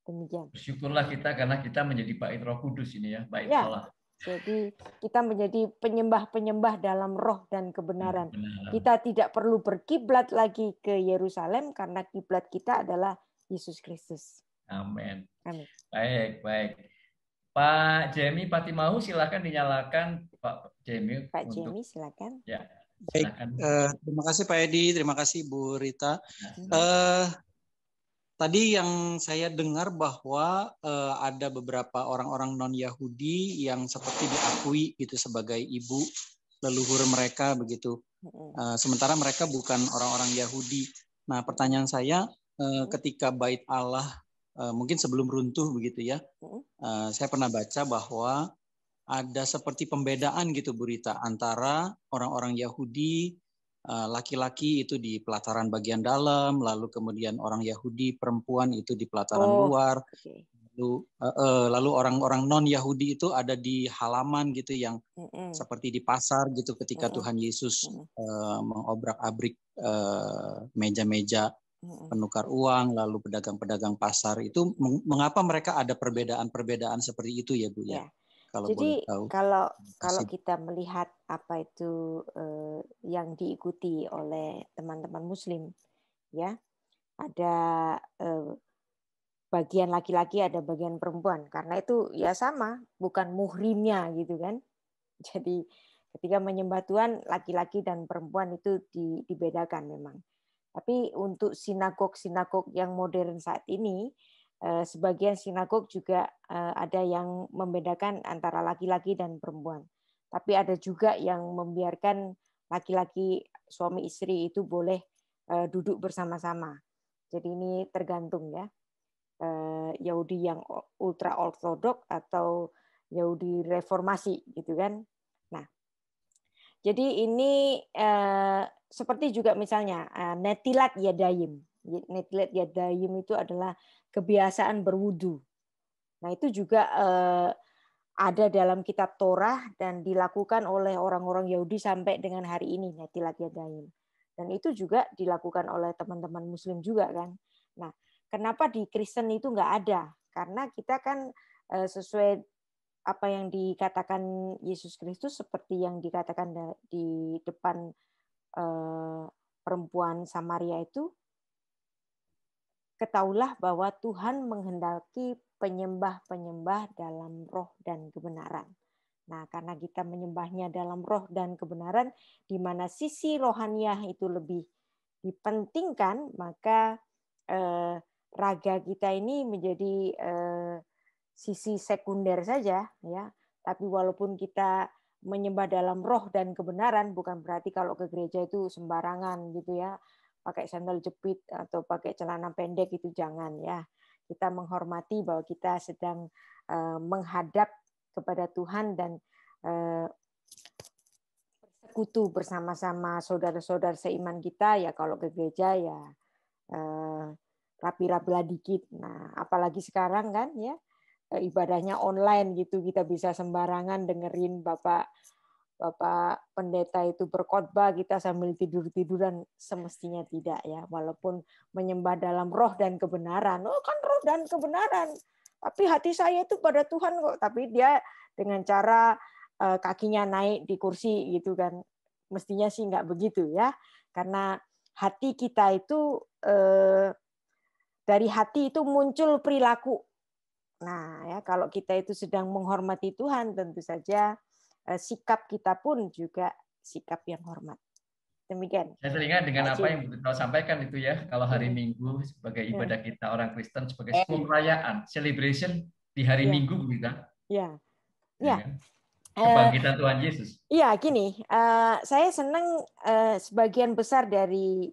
[SPEAKER 1] Demikian.
[SPEAKER 2] Bersyukurlah kita karena kita menjadi bait Roh Kudus ini ya, bait
[SPEAKER 1] Ya,
[SPEAKER 2] Allah.
[SPEAKER 1] jadi kita menjadi penyembah-penyembah dalam roh dan kebenaran. Kita tidak perlu berkiblat lagi ke Yerusalem karena kiblat kita adalah Yesus Kristus.
[SPEAKER 2] Amin.
[SPEAKER 1] Amin.
[SPEAKER 2] Baik, baik. Pak Jemi Patimahu, silakan dinyalakan Pak Jemi.
[SPEAKER 1] Pak Jemi, silakan.
[SPEAKER 2] Ya,
[SPEAKER 4] silakan. Baik, terima kasih Pak Edi, terima kasih Bu Rita. Tadi yang saya dengar bahwa ada beberapa orang-orang non-Yahudi yang seperti diakui itu sebagai ibu leluhur mereka begitu. Sementara mereka bukan orang-orang Yahudi. Nah, pertanyaan saya ketika bait Allah mungkin sebelum runtuh begitu ya, saya pernah baca bahwa ada seperti pembedaan gitu Bu Rita antara orang-orang Yahudi laki-laki itu di pelataran bagian dalam, lalu kemudian orang Yahudi perempuan itu di pelataran luar, lalu orang-orang non Yahudi itu ada di halaman gitu yang seperti di pasar gitu ketika Tuhan Yesus mengobrak-abrik meja-meja penukar uang, lalu pedagang-pedagang pasar itu mengapa mereka ada perbedaan-perbedaan seperti itu ya Bu ya?
[SPEAKER 1] Jadi kalau kita melihat apa itu yang diikuti oleh teman-teman Muslim, ya ada bagian laki-laki, ada bagian perempuan. Karena itu ya sama, bukan muhrimnya gitu kan. Jadi ketika menyembah Tuhan, laki-laki dan perempuan itu dibedakan memang. Tapi untuk sinagog-sinagog yang modern saat ini, sebagian sinagog juga ada yang membedakan antara laki-laki dan perempuan. Tapi ada juga yang membiarkan laki-laki suami istri itu boleh duduk bersama-sama. Jadi ini tergantung ya. Yahudi yang ultra ortodok atau Yahudi reformasi gitu kan. Nah, jadi ini seperti juga misalnya Netilat Yadayim. Netilat Yadayim itu adalah kebiasaan berwudu. Nah, itu juga ada dalam kitab Torah dan dilakukan oleh orang-orang Yahudi sampai dengan hari ini, Netilat Yadayim. Dan itu juga dilakukan oleh teman-teman Muslim juga kan. Nah, kenapa di Kristen itu nggak ada? Karena kita kan sesuai apa yang dikatakan Yesus Kristus, seperti yang dikatakan di depan perempuan Samaria itu, ketahuilah bahwa Tuhan menghendaki penyembah-penyembah dalam roh dan kebenaran. Nah, karena kita menyembahnya dalam roh dan kebenaran, di mana sisi rohaniah itu lebih dipentingkan, maka raga kita ini menjadi sisi sekunder saja, ya. Tapi walaupun kita menyembah dalam roh dan kebenaran, bukan berarti kalau ke gereja itu sembarangan gitu ya. Pakai sandal jepit atau pakai celana pendek itu jangan ya. Kita menghormati bahwa kita sedang menghadap kepada Tuhan dan bersekutu bersama-sama saudara-saudara seiman kita ya. Kalau ke gereja ya rapi-rapilah dikit. Nah, apalagi sekarang kan ya ibadahnya online gitu, kita bisa sembarangan dengerin Bapak pendeta itu berkhotbah, kita sambil tidur-tiduran. Semestinya tidak ya, walaupun menyembah dalam roh dan kebenaran. Oh kan roh dan kebenaran, tapi hati saya itu pada Tuhan kok. Tapi dia dengan cara kakinya naik di kursi gitu kan. Mestinya sih nggak begitu ya, karena hati kita itu dari hati itu muncul perilaku. Nah, ya kalau kita itu sedang menghormati Tuhan, tentu saja sikap kita pun juga sikap yang hormat. Demikian.
[SPEAKER 2] Saya teringat dengan apa yang Bu Rita sampaikan itu ya, kalau hari Minggu sebagai ibadah kita orang Kristen sebagai sebuah perayaan, celebration di hari Minggu, Bu Rita.
[SPEAKER 1] Ya.
[SPEAKER 2] Kebangkitan Tuhan Yesus.
[SPEAKER 1] Iya, gini, saya senang sebagian besar dari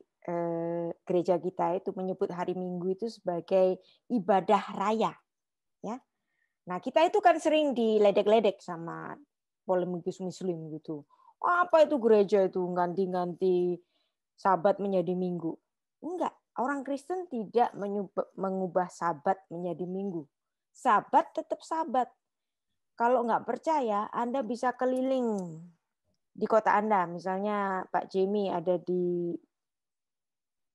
[SPEAKER 1] gereja kita itu menyebut hari Minggu itu sebagai ibadah raya. Ya. Nah, kita itu kan sering diledek-ledek sama polemikus Muslim gitu. Apa itu gereja itu ganti-ganti Sabat menjadi Minggu? Enggak, orang Kristen tidak mengubah Sabat menjadi Minggu. Sabat tetap Sabat. Kalau nggak percaya, Anda bisa keliling di kota Anda. Misalnya Pak Jamie ada di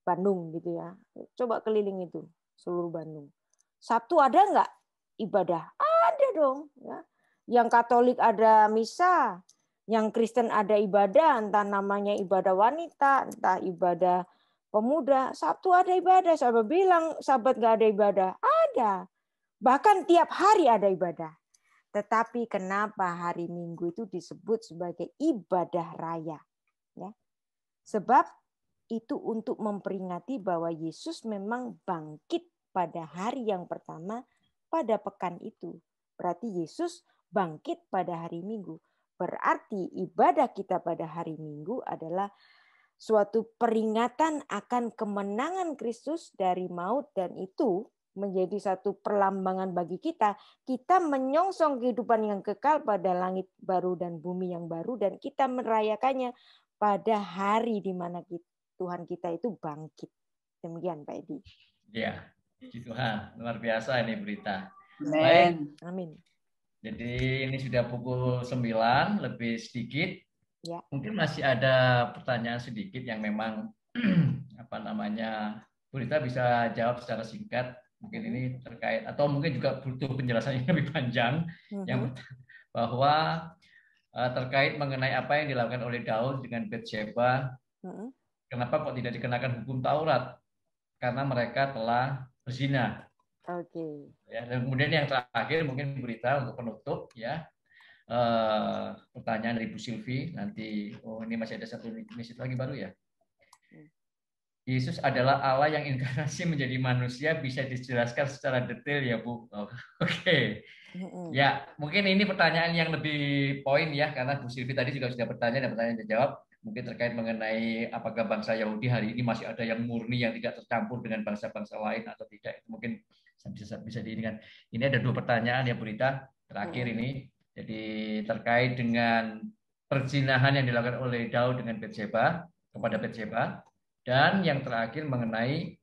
[SPEAKER 1] Bandung gitu ya. Coba keliling itu, seluruh Bandung. Sabtu ada nggak ibadah? Ada dong. Ya. Yang Katolik ada misa, yang Kristen ada ibadah, entah namanya ibadah wanita, entah ibadah pemuda. Sabtu ada ibadah. Siapa bilang Sabat nggak ada ibadah? Ada. Bahkan tiap hari ada ibadah. Tetapi kenapa hari Minggu itu disebut sebagai ibadah raya? Ya. Sebab itu untuk memperingati bahwa Yesus memang bangkit pada hari yang pertama pada pekan itu. Berarti Yesus bangkit pada hari Minggu. Berarti ibadah kita pada hari Minggu adalah suatu peringatan akan kemenangan Kristus dari maut, dan itu menjadi satu perlambangan bagi kita. Kita menyongsong kehidupan yang kekal pada langit baru dan bumi yang baru, dan kita merayakannya pada hari di mana Tuhan kita itu bangkit. Demikian Pak Edi.
[SPEAKER 2] Ya, puji Tuhan. Luar biasa ini berita.
[SPEAKER 5] Amen.
[SPEAKER 2] Baik.
[SPEAKER 1] Amin.
[SPEAKER 2] Jadi ini sudah pukul 9 lebih sedikit.
[SPEAKER 1] Ya.
[SPEAKER 2] Mungkin masih ada pertanyaan sedikit yang memang Bu Rita bisa jawab secara singkat. Mungkin ini terkait atau mungkin juga butuh penjelasan yang lebih panjang. Yang bahwa terkait mengenai apa yang dilakukan oleh Daud dengan Batsheba. Kenapa kok tidak dikenakan hukum Taurat? Karena mereka telah berzina.
[SPEAKER 1] Oke.
[SPEAKER 2] Ya, dan kemudian yang terakhir mungkin berita untuk penutup ya. Pertanyaan dari Bu Silvi nanti. Oh, ini masih ada satu menit lagi baru ya. Yesus adalah Allah yang inkarnasi menjadi manusia, bisa dijelaskan secara detail ya Bu. Oke. Ya, mungkin ini pertanyaan yang lebih poin ya, karena Bu Silvi tadi juga sudah bertanya dan pertanyaan dijawab. Mungkin terkait mengenai apakah bangsa Yahudi hari ini masih ada yang murni, yang tidak tercampur dengan bangsa-bangsa lain atau tidak. Itu mungkin bisa diinginkan. Ini ada 2 pertanyaan ya Bu Rita, terakhir ini. Jadi terkait dengan perzinahan yang dilakukan oleh Daud dengan Batsheba, kepada Batsheba. Dan yang terakhir mengenai